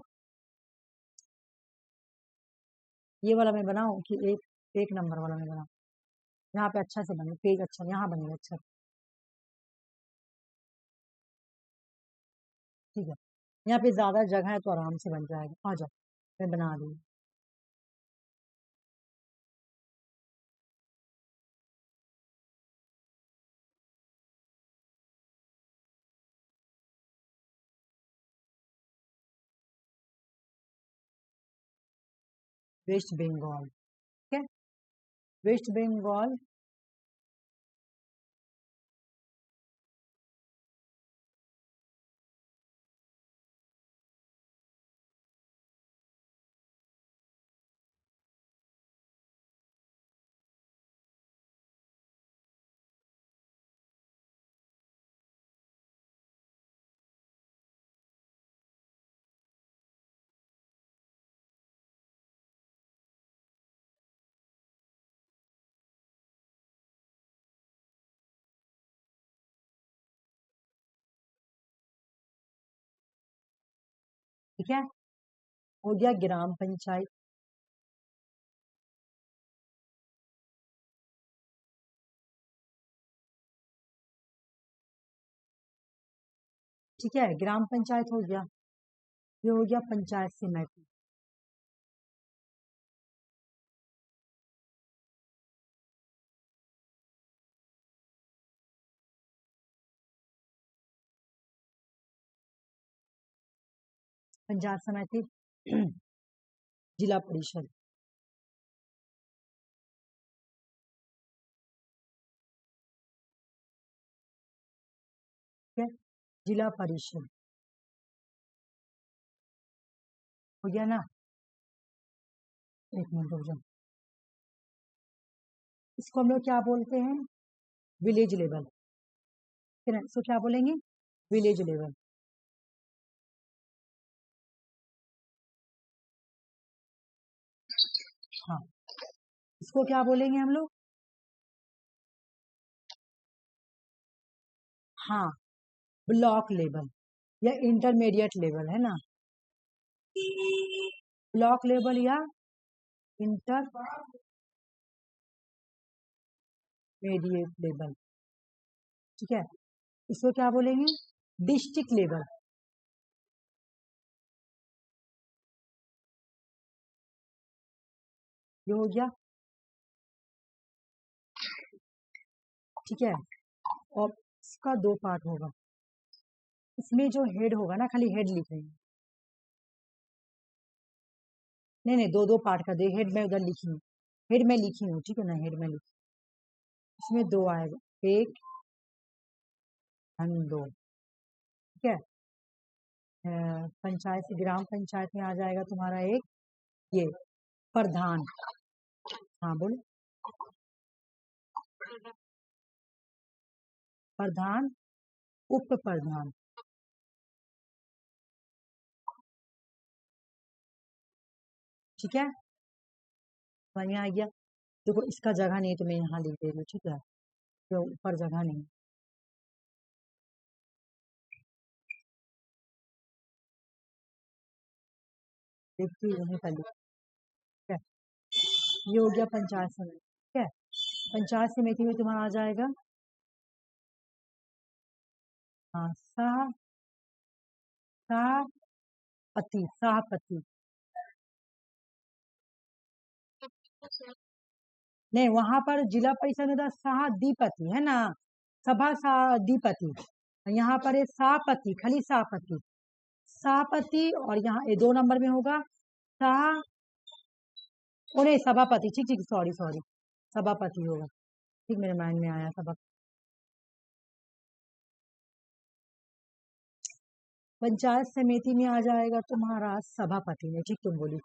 ये वाला मैं बनाऊं कि एक नंबर वाला मैं बनाऊं, यहाँ पे अच्छा से बने पेज, अच्छा यहाँ बने अच्छा, ठीक है, यहाँ पे ज्यादा जगह है तो आराम से बन जाएगा, आ जाओ मैं बना रही हूँ। वेस्ट बंगाल, ठीक है, वेस्ट बंगाल ठीक है, हो गया ग्राम पंचायत, ठीक है, ग्राम पंचायत हो गया, ये हो गया पंचायत समिति, पंचायत समिति जिला परिषद, ठीक है, जिला परिषद हो गया ना, एक मिनट रुक जाओ, इसको हम लोग क्या बोलते हैं, विलेज लेवल, ठीक है ना, इसको क्या बोलेंगे, विलेज लेवल, हाँ, इसको क्या बोलेंगे हम लोग, हाँ, ब्लॉक लेवल या इंटरमीडिएट लेवल, है ना, ब्लॉक लेवल या इंटरमीडिएट लेवल, ठीक है, इसको क्या बोलेंगे, डिस्ट्रिक्ट लेवल, ये हो गया, ठीक है, और इसका दो पार्ट होगा, इसमें जो हेड होगा ना, खाली हेड लिखेंगे, नहीं नहीं, दो दो पार्ट का दे, हेड में उधर लिखी हूँ, हेड में लिखी हूँ, ठीक है ना, हेड में लिखी, इसमें दो आएगा, एक एंड दो, ठीक है, पंचायत से ग्राम पंचायत में आ जाएगा तुम्हारा एक ये प्रधान, हाँ बोलो, प्रधान, उप प्रधान, ठीक है, समझ में आ गया, देखो इसका जगह नहीं तो मैं यहाँ लिख दे रही हूँ, ठीक है, तो ऊपर जगह नहीं, देखती वहीं पर लिख, ठीक है, ये हो गया पंचायत समिति, ठीक है, पंचायत समिति में तुम्हारा आ जाएगा, हाँ, सभापति, नहीं वहां पर जिला परिषद में था सहाधिपति, है ना, सभा सहाधिपति, यहाँ पर है सभापति, खाली सभापति, सभापति, और यहाँ ये दो नंबर में होगा सहा, ओ नहीं सभापति, ठीक ठीक, सॉरी सॉरी, सभापति होगा, ठीक, मेरे माइंड में आया सभा, पंचायत समिति में आ जाएगा तुम्हारा सभापति में, ठीक तुम बोली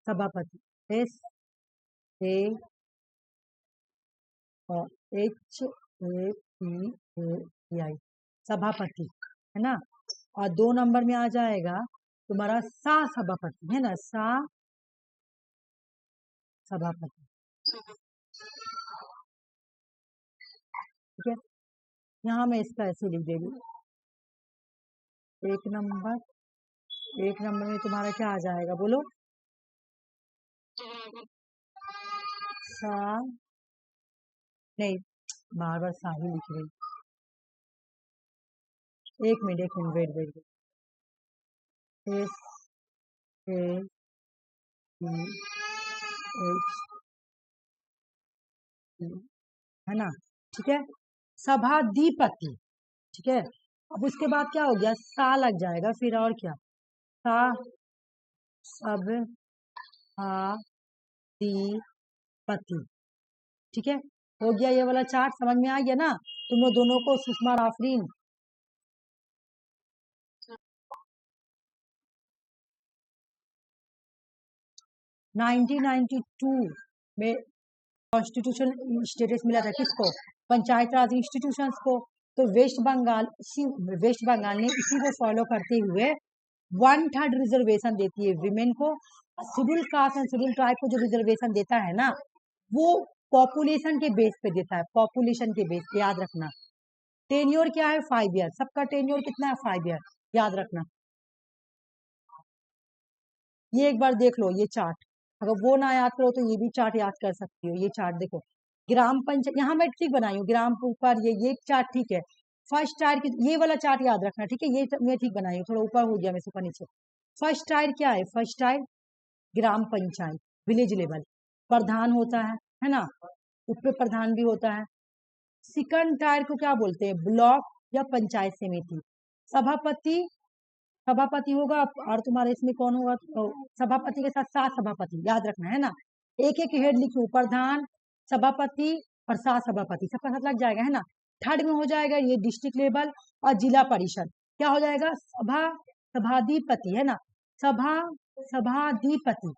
सभापति, SAHAPAI सभापति है ना। और 2 नंबर में आ जाएगा तुम्हारा सा सभापति है ना, सा सभापति, ठीक है। यहाँ मैं इसका ऐसे लिख दे रही हूँ, 1 नंबर में तुम्हारा क्या आ जाएगा बोलो, सा, नहीं बार बार सा ही लिख रही, 1 मिनट वेट, SAPHP है ना, ठीक है। सभाधिपति, ठीक है। अब उसके बाद क्या हो गया, सा लग जाएगा, फिर और क्या, सा सभाधिपति, ठीक है। हो गया ये वाला चार्ट, समझ में आ गया ना तुम लोग दोनों को, सुषमा और आफरीन। 1992 में कॉन्स्टिट्यूशन स्टेटस मिला था किसको, पंचायत राज इंस्टीट्यूशंस को। तो वेस्ट बंगाल ने इसी को फॉलो करते हुए 1/3 रिजर्वेशन देती है विमेन को। Schedule caste and schedule tribe को जो रिजर्वेशन देता है ना, वो पॉपुलेशन के बेस पे देता है, पॉपुलेशन के बेस पे, याद रखना। टेन्योर क्या है, 5 ईयर, सबका टेन्योर कितना है, 5 ईयर, याद रखना। ये एक बार देख लो ये चार्ट, अगर वो ना याद करो तो ये भी चार्ट याद कर सकती हो। ये चार्ट देखो, ग्राम पंचायत, यहाँ मैं ठीक बनाई हूँ, ग्राम ऊपर ये चार्ट ठीक है। फर्स्ट टायर की ये वाला चार्ट याद रखना, ठीक है, ये मैं ठीक बनाई हूँ, थोड़ा ऊपर हो गया मैं ऊपर नीचे। फर्स्ट टायर क्या है, फर्स्ट टायर ग्राम पंचायत विलेज लेवल, प्रधान होता है ना, उप प्रधान भी होता है। सेकंड टायर को क्या बोलते हैं, ब्लॉक या पंचायत समिति। सभापति होगा, और तुम्हारे इसमें कौन होगा, सभापति के साथ सात सभापति, याद रखना है ना। एक एक हेड लिखो, प्रधान, सभापति और सात सभापति, सबका साथ लग जाएगा है ना। थर्ड में हो जाएगा ये डिस्ट्रिक्ट लेवल और जिला परिषद, क्या हो जाएगा, सभाधिपति है ना, सभाधिपति,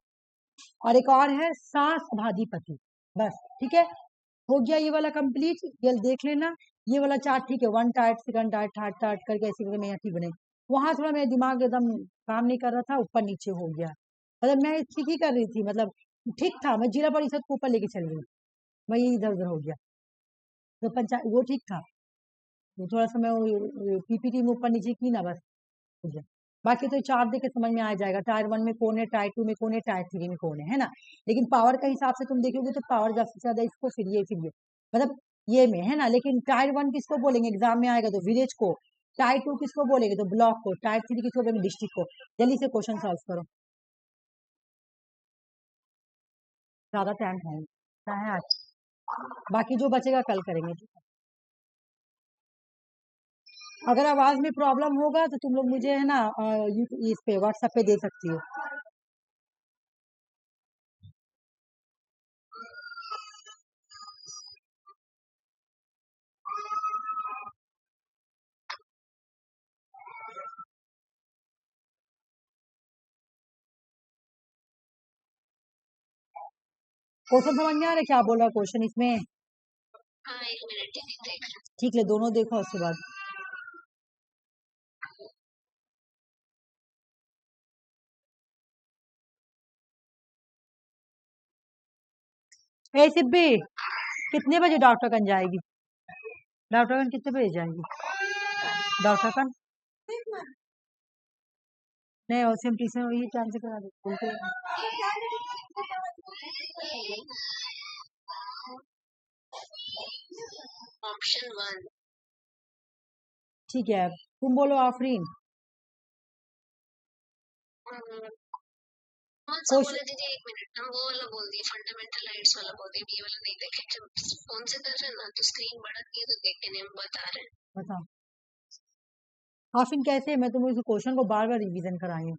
और एक और है सभाधिपति, बस ठीक है। हो गया ये वाला कंप्लीट, ये देख लेना ये वाला चार्ट, ठीक है। 1 tart, second tart, third tart करके ऐसे करके मैं यहाँ ठीक बनाई। वहां थोड़ा मेरा दिमाग एकदम काम नहीं कर रहा था, ऊपर नीचे हो गया, मतलब मैं ठीक ही कर रही थी, मतलब ठीक था, मैं जिला परिषद को ऊपर लेके चल रही, वही इधर उधर हो गया। तो पंचायत वो ठीक था, वो थोड़ा सा मैं पीपीटी में ऊपर नीचे की ना, बस हो गया। बाकी तो चार्ट देख के समझ में आ जाएगा, टायर 1 में कौन है, टायर 2 में कौन है, टायर 3 में कौन है ना। लेकिन पावर का हिसाब से तुम देखोगे तो पावर सबसे ज्यादा इसको, फिर ये मतलब ये में है ना। लेकिन टायर 1 किसको बोलेंगे, एग्जाम में आएगा तो विलेज को, टायर 2 किसको बोलेंगे तो ब्लॉक को, टायर 3 किसको बोलेंगे, डिस्ट्रिक्ट को। जल्दी से क्वेश्चन सॉल्व करो, ज्यादा टाइम है आज, बाकी जो बचेगा कल करेंगे। अगर आवाज में प्रॉब्लम होगा तो तुम लोग मुझे है ना इस पे व्हाट्सएप पे दे सकती हो। क्वेश्चन समझ में आ रहा है क्या बोल रहा क्वेश्चन इसमें, हाँ, 1 मिनट देख, ठीक है, दोनों देखो उसके बाद। ए सिब्बी, कितने बजे डॉक्टरगंज जाएगी, डॉक्टरगंज कितने बजे जाएगी, डॉक्टरगंज नहीं, और सिम्पली से ये टाइम से करा दो, ऑप्शन 1, ठीक है। तुम बोलो आफरीन, बोले दीदी 1 मिनट, हम वो वाला बोल दिए, फंडामेंटल राइट्स वाला बोल दिए, ये वाला नहीं देखे, जब फोन से कर रहे हैं ना तो स्क्रीन बड़ा नहीं है, तो देखते नहीं, हम बता रहे हैं। बताओ आफरीन कैसे, मैं तुम्हें इस क्वेश्चन को बार बार रिवीजन कराई हूँ,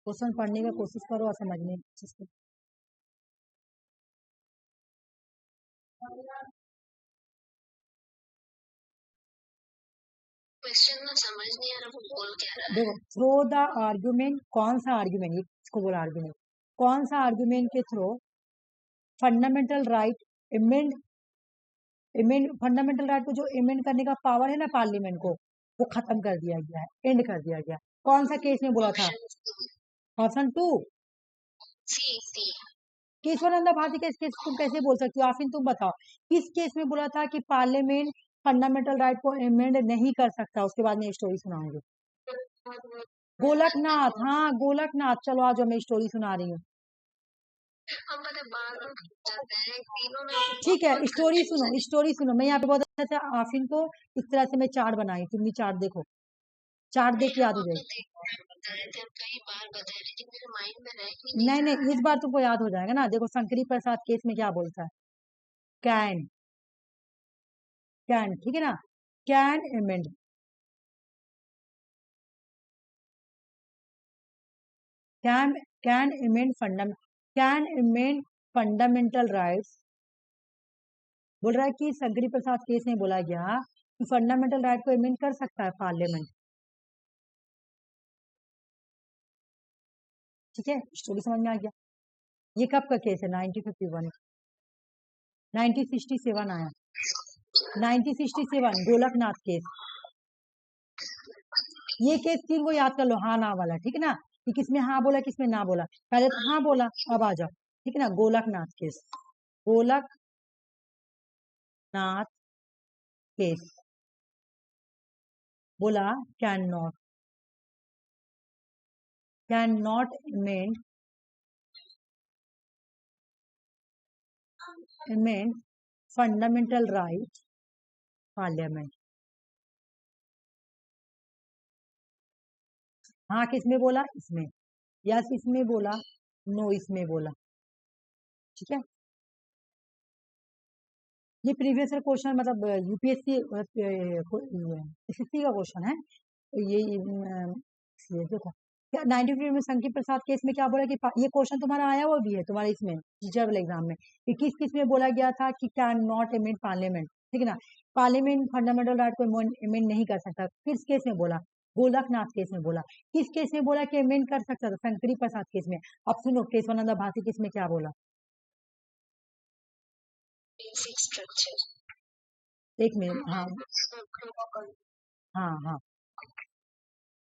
क्वेश्चन पढ़ने का कोशिश करो और समझने की कोशिश करो। क्वेश्चन ना समझ नहीं आ रहा, वो बोल क्या रहा है। देखो, थ्रो द आर्ग्यूमेंट, कौन सा आर्ग्यूमेंट, ये इसको बोला आर्ग्यूमेंट, कौन सा आर्ग्यूमेंट के through fundamental right amend fundamental right को जो इमेंड करने का पावर है ना पार्लियामेंट को, वो खत्म कर दिया गया है, एंड कर दिया गया। कौन सा केस में बोला था? ऑप्शन 2 सी। केशवानंदा भारती का केस तुम कैसे बोल सकती हो? आफिन तुम बताओ, किस केस में बोला था कि पार्लियामेंट फंडामेंटल राइट को अमेंड नहीं कर सकता? उसके बाद मैं स्टोरी सुनाऊंगी। गोलकनाथ, हाँ गोलकनाथ, चलो आज मैं स्टोरी सुना रही हूँ। हम पता बार जाते हैं तीनों में। ठीक है, स्टोरी सुनो। मैं यहाँ पे बहुत अच्छा से आफिन को इस तरह से मैं चार्ट बनाई, तुम भी चार्ट देखो, चार्ट देख के याद हो जाएगी। कई बार बताया लेकिन मेरे माइंड में रह ही नहीं नहीं, इस बार तुमको याद हो जाएगा ना। देखो, शंकरी प्रसाद केस में क्या बोलता है? कैन, ठीक है ना, can amend, can amend fundamental rights. बोल रहा है कि शंकरी प्रसाद केस में बोला गया कि फंडामेंटल राइट को अमेंड कर सकता है पार्लियामेंट। ठीक है, स्टोरी समझ में आ गया। ये कब का केस है? 1951, 1967 आया, 1967 गोलकनाथ केस। ये केस 3 को याद कर लो, हाँ ना वाला, ठीक है ना, कि किसमें हाँ बोला किसमें ना बोला। पहले तो हाँ बोला, अब आ जाओ, ठीक है ना। गोलकनाथ केस, गोलकनाथ केस बोला can not amend fundamental right parliament. हाँ किसमें बोला? इसमें। यस इसमें बोला, नो इसमें बोला। ठीक है, ये प्रीवियस ईयर क्वेश्चन, मतलब यूपीएससी एसएससी का क्वेश्चन है ये। जो था क्या 93 में शंकर प्रसाद केस में क्या बोला कि ये क्वेश्चन तुम्हारा आया हुआ भी है तुम्हारे इसमें टीचर एग्जाम में, कि किस में बोला गया था कि कैन नॉट अमेंड पार्लियामेंट। ठीक है ना, पार्लियामेंट फंडामेंटल राइट को अमेंड नहीं कर सकता। किस केस में बोला? गोलकनाथ केस में बोला। किस केस में बोला कि अमेंड कर सकता था? शंकरी प्रसाद केस में। अब सुनो, केशवानंद भारती केस में क्या बोला? Basic structure. एक मिनट, हाँ हाँ हाँ,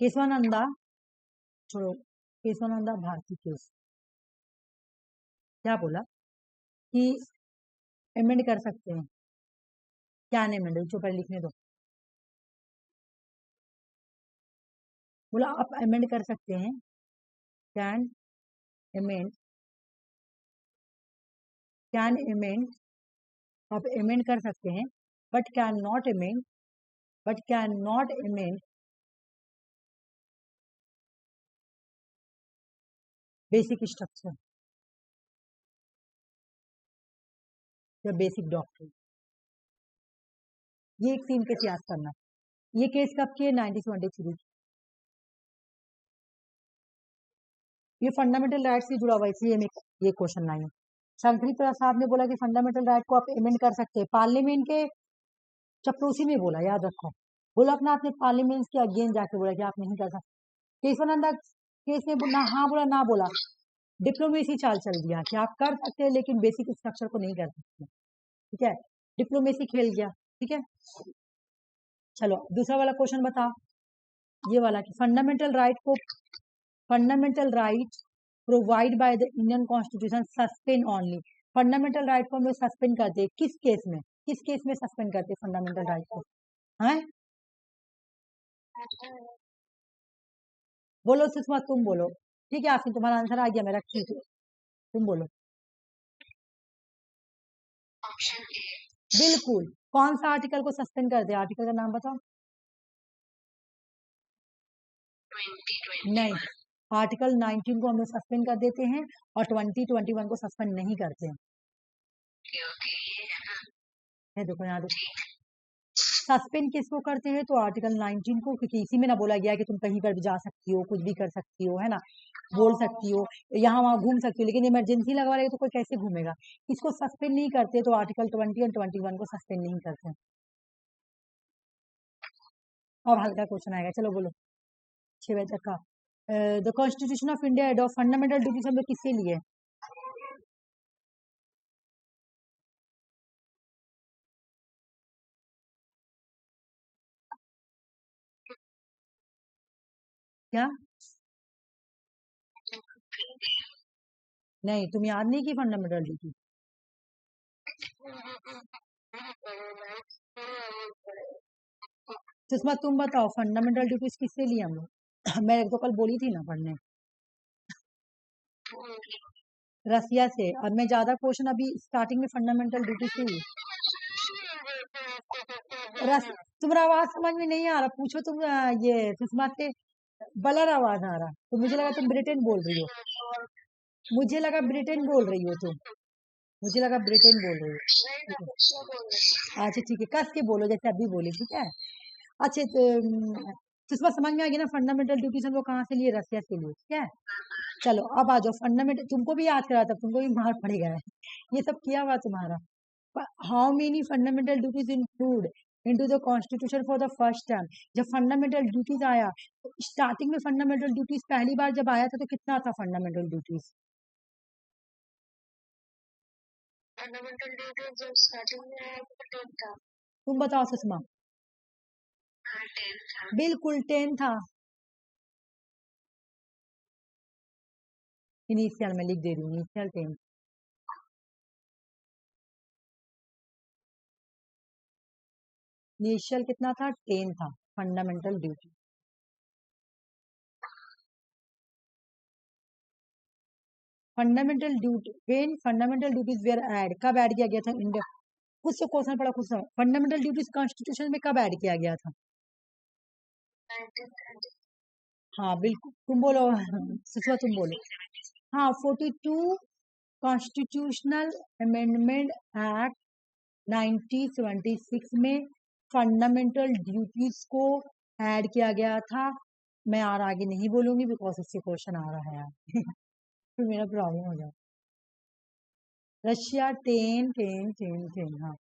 केशवानंदा छोड़ो, केशवानंदा भारती केस क्या बोला कि अमेंड कर सकते हैं। क्या नहीं अमेंड, जो पर लिखने दो। बोला आप अमेंड कर सकते हैं, कैन अमेंड आप अमेंड कर सकते हैं, but can not amend basic structure या बेसिक डॉक्ट्रिन। ये एक सीन केस याद करना। ये केस कब की है? 1973। ये फंडामेंटल राइट से जुड़ा हुआ है, इसलिए ये क्वेश्चन लाई है। शंकरी प्रसाद ने बोला कि फंडामेंटल राइट को आप अमेंड कर सकते हैं, पार्लियामेंट के चपड़ूसी में बोला, याद रखो। गोलकनाथ ने पार्लियामेंट के अगेंस्ट जाके बोला कि आप नहीं कर सकते। केशवानंदा केस में ना हाँ बोला ना बोला, डिप्लोमेसी चाल चल दिया कि आप कर सकते हैं लेकिन बेसिक स्ट्रक्चर को नहीं कर सकते। ठीक है, डिप्लोमेसी खेल गया। ठीक है, चलो दूसरा वाला क्वेश्चन बताओ, ये वाला कि fundamental right provide by the Indian constitution suspend only. Fundamental right को हम लोग सस्पेंड करते हैं, किस केस में सस्पेंड करते हैं फंडामेंटल राइट को? हैं, बोलो सुषमा, तुम बोलो। ठीक है आफिन, तुम्हारा आंसर आ गया, मैं रखी थी, तुम बोलो। बिल्कुल, कौन सा आर्टिकल को सस्पेंड कर दिया? आर्टिकल का नाम बताओ। 20, नहीं, आर्टिकल 19 को हम लोग सस्पेंड कर देते हैं और 2021 को सस्पेंड नहीं करते हैं। है देखो यहाँ देखो, सस्पेंड किसको करते हैं? तो आर्टिकल 19 को, क्योंकि इसी में ना बोला गया है कि तुम कहीं पर भी जा सकती हो, कुछ भी कर सकती हो, है ना, बोल सकती हो, यहाँ वहां घूम सकती हो, लेकिन इमरजेंसी लगवा रहे तो कोई कैसे घूमेगा। इसको सस्पेंड नहीं करते, तो आर्टिकल 20 और 21 को सस्पेंड नहीं करते। अब हल्का क्वेश्चन आएगा, चलो बोलो 6 बजे तक का। The constitution of India add of fundamental duties हम लोग किससे लिए? क्या नहीं, तुम याद नहीं की फंडामेंटल ड्यूटी? सुषमा तुम बताओ फंडामेंटल ड्यूटीज किससे लिए हम लोग? मैं तो कल बोली थी ना पढ़ने, रसिया से। अब मैं ज्यादा क्वेश्चन अभी स्टार्टिंग में फंडामेंटल ड्यूटी से ही। तुम्हारा आवाज समझ में नहीं आ रहा, पूछो तुम ये सुषमा से। बलर आवाज आ रहा तो मुझे लगा तुम ब्रिटेन बोल रही हो, मुझे लगा ब्रिटेन बोल रही हो तुम, मुझे लगा ब्रिटेन बोल रही हो। अच्छा ठीक है, कस के बोलो जैसे अभी बोली, ठीक है। अच्छा तो इस बार समझ में आ गया ना फंडामेंटल ड्यूटीज हम लोग कहाँ से लिए? रसिया से लिए, ठीक है। चलो अब आ जाओ फंडामेंटल, तुमको भी याद करा था, तुमको भी मार पड़ेगा ये सब किया हुआ तुम्हारा। How many fundamental duties include into the constitution for the first time? जब फंडामेंटल ड्यूटीज आया तो स्टार्टिंग में फंडामेंटल ड्यूटीज पहली बार जब आया था तो कितना था फंडामेंटल ड्यूटीज? फंडामेंटल ड्यूटीज जब स्टार्टिंग में आया तो 10 था। तुम बताओ सुषमा। हाँ 10 था। बिल्कुल 10 था। इनिशियल में लिख दे रही हूँ, इनिशियल 10। इनिशियल कितना था? 10 था fundamental duty. Fundamental duty when fundamental duties were add, कब ऐड किया गया था इंडिया? खुद से क्वेश्चन पढ़ा, खुद से। फंडामेंटल ड्यूटीज कॉन्स्टिट्यूशन में कब ऐड किया गया था? 1930। हाँ बिल्कुल, तुम बोलो सुषमा तुम बोलो। हाँ 42 कॉन्स्टिट्यूशनल अमेंडमेंट एक्ट 1976 में फंडामेंटल ड्यूटीज को ऐड किया गया था। मैं और आगे नहीं बोलूंगी बिकॉज उससे क्वेश्चन आ रहा है यार फिर मेरा प्रॉब्लम हो जाए। रशिया 10 10 10 10। हाँ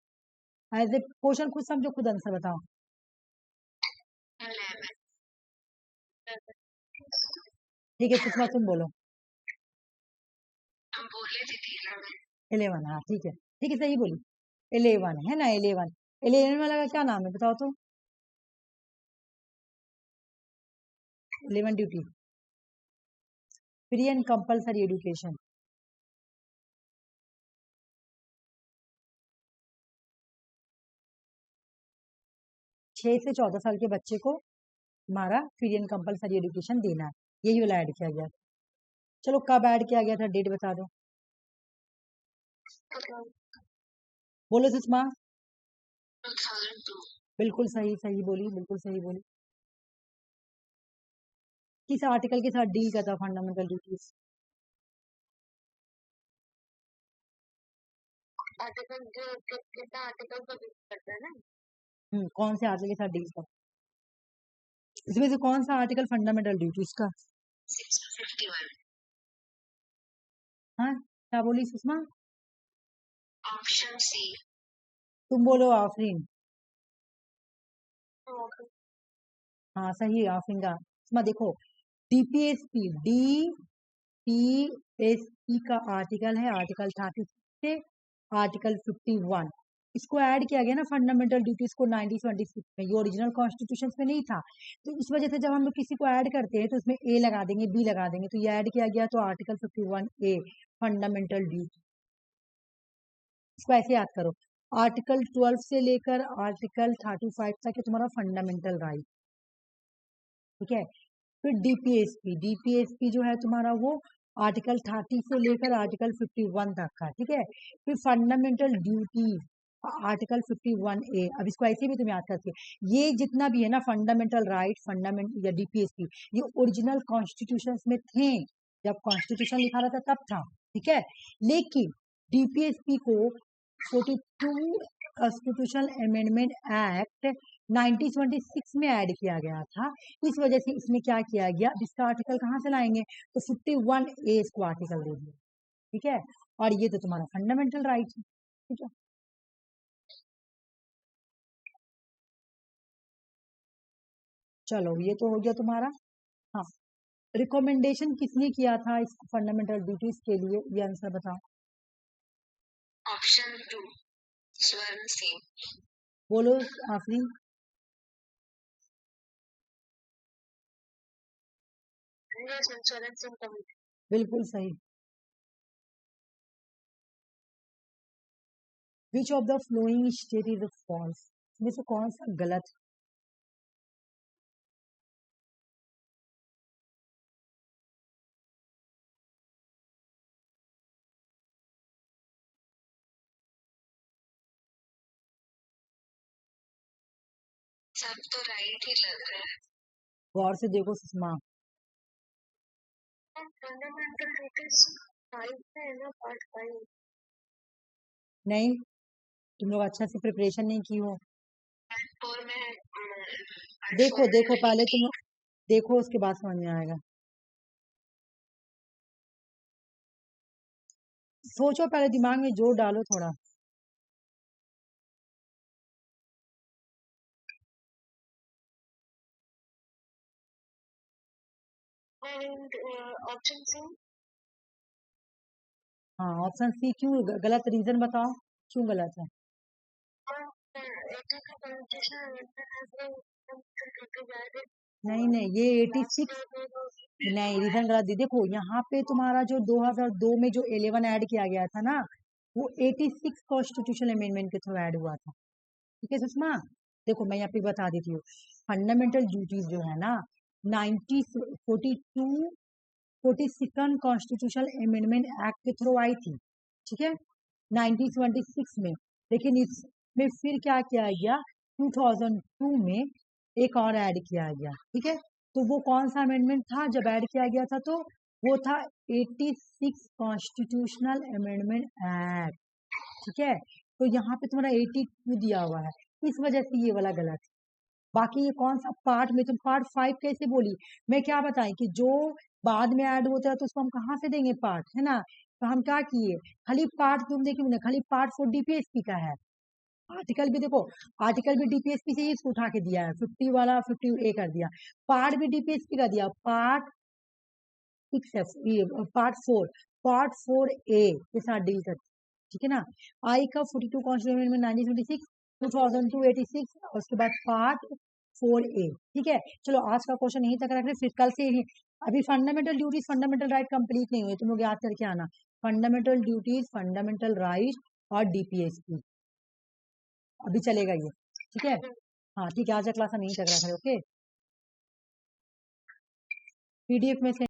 एज ए क्वेश्चन खुद समझो, खुद आंसर बताओ। 11। ठीक है सुषमा तुम बोलो। हम बोले थे 11। 11, हाँ ठीक है, ठीक है सही बोली। 11 है ना, 11। 11 वाला का क्या नाम है बताओ तो? 11 duty, free and compulsory education. छह से 14 साल के बच्चे को हमारा फ्री एंड कंपल्सरी एजुकेशन देना है, यही वाला ऐड किया गया। चलो कब ऐड किया गया था, डेट बता दो। बोलो सुषमा। 2002। बिल्कुल सही, सही बोली, बिल्कुल सही बोली। किस आर्टिकल के साथ डील करता फंडामेंटल ड्यूटीज? आर्टिकल जो कितना आर्टिकल को यूज करता है ना। कौन से आर्टिकल के साथ डील करता? इसमें से कौन सा आर्टिकल फंडामेंटल ड्यूटीज का? 651। हाँ क्या बोली सुषमा? Option C. तुम बोलो आफरीन। हाँ सही है आफरीन का। सुषमा देखो, डीपीएसपी डीपीएसपी का आर्टिकल है आर्टिकल 36 से आर्टिकल 51। इसको ऐड किया गया ना फंडामेंटल ड्यूटीज को 1926 में, ये ओरिजिनल कॉन्स्टिट्यूशन में नहीं था। तो इस वजह से जब हम लोग किसी को ऐड करते हैं तो उसमें ए लगा देंगे, बी लगा देंगे, तो ये ऐड किया गया तो आर्टिकल 51A फंडामेंटल ड्यूटी। इसको ऐसे याद करो, आर्टिकल 12 से लेकर आर्टिकल 35 तक है तुम्हारा फंडामेंटल राइट, ठीक है। फिर डीपीएसपी जो है तुम्हारा वो आर्टिकल 30 से लेकर आर्टिकल 51 तक का, ठीक है। फिर फंडामेंटल ड्यूटीज आर्टिकल 51A। अब इसको ऐसे भी तुम याद करते, ये जितना भी है ना फंडामेंटल राइट, फंडामेंटल या डीपीएसपी, ये ओरिजिनल कॉन्स्टिट्यूशन में थे, जब कॉन्स्टिट्यूशन लिखा रहा था तब था, ठीक है। लेकिन डीपीएसपी को 42 कॉन्स्टिट्यूशनल अमेंडमेंट एक्ट 1926 में ऐड किया गया था। इस वजह से इसमें क्या किया गया, इसका आर्टिकल कहाँ से लाएंगे, तो 51A इसको आर्टिकल दे दिया, ठीक है। और ये तो तुम्हारा फंडामेंटल राइट है, ठीक है। चलो ये तो हो गया तुम्हारा। हाँ, रिकमेंडेशन किसने किया था इस फंडामेंटल ड्यूटीज के लिए, ये आंसर बताओ। ऑप्शन 2 स्वर्ण सिंह। बोलो आफरीन। स्वर्ण सिंह कमिटी। बिल्कुल सही। Which of the following state is false, इसमें से कौन सा गलत है? सब तो राइट ही लग रहा है। गौर से देखो सुषमा। फंडामेंटल ड्यूटीज 5 है ना, पार्ट 5। नहीं, तुम लोग अच्छा से प्रिपरेशन नहीं की हो। और मैं देखो देखो पहले तुम देखो, उसके बाद समझ में आएगा। सोचो, पहले दिमाग में जोर डालो थोड़ा। Option C. हाँ, ऑप्शन सी क्यों गलत, रीजन बताओ क्यों गलत है। नहीं नहीं, ये 86 नहीं, रीजन गलत दी। देखो यहाँ पे तुम्हारा जो 2002 में जो 11 ऐड किया गया था ना, वो 86 कॉन्स्टिट्यूशनल अमेंडमेंट के थ्रू ऐड हुआ था। ठीक है सुषमा, देखो मैं यहाँ पे बता देती हूँ। फंडामेंटल ड्यूटीज जो है ना 42 कॉन्स्टिट्यूशनल अमेंडमेंट एक्ट के थ्रू आई थी। ठीक है, 1976 में। लेकिन इसमें फिर क्या किया गया, 2002 में एक और ऐड किया गया। ठीक है, तो वो कौन सा अमेंडमेंट था जब ऐड किया गया था, तो वो था 86 कॉन्स्टिट्यूशनल अमेंडमेंट एक्ट। ठीक है, तो यहाँ पे तुम्हारा 82 दिया हुआ है, इस वजह से ये वाला गलत है। बाकी ये कौन सा पार्ट में, तुम पार्ट 5 कैसे बोली, मैं क्या बताएं कि जो बाद में ऐड होता है तो उसको हम कहाँ से देंगे पार्ट, है ना। तो हम क्या किए, खाली पार्ट तुम देखिए, खाली पार्ट 4 डीपीएसपी का है। आर्टिकल भी देखो, आर्टिकल भी डीपीएसपी से ही इसको उठा के दिया है, 50 वाला 50A कर दिया। पार्ट भी डीपीएसपी का दिया, पार्ट 6 पार्ट 4A के साथ डील करती है। ठीक है ना। आई का 42 कॉन्स्टिट्यूशन में 1976, 2002 86, और उसके बाद पार्ट 4A। ठीक है, चलो आज का क्वेश्चन यहीं तक रख रहे, फिर कल से अभी fundamental duties fundamental right complete नहीं हुए, तुम लोग याद करके आना। फंडामेंटल ड्यूटीज फंडामेंटल राइट और डीपीएसपी अभी चलेगा ये। ठीक है, हाँ ठीक है, आज का क्लास हम यहीं तक रख रहे। ओके, पीडीएफ में से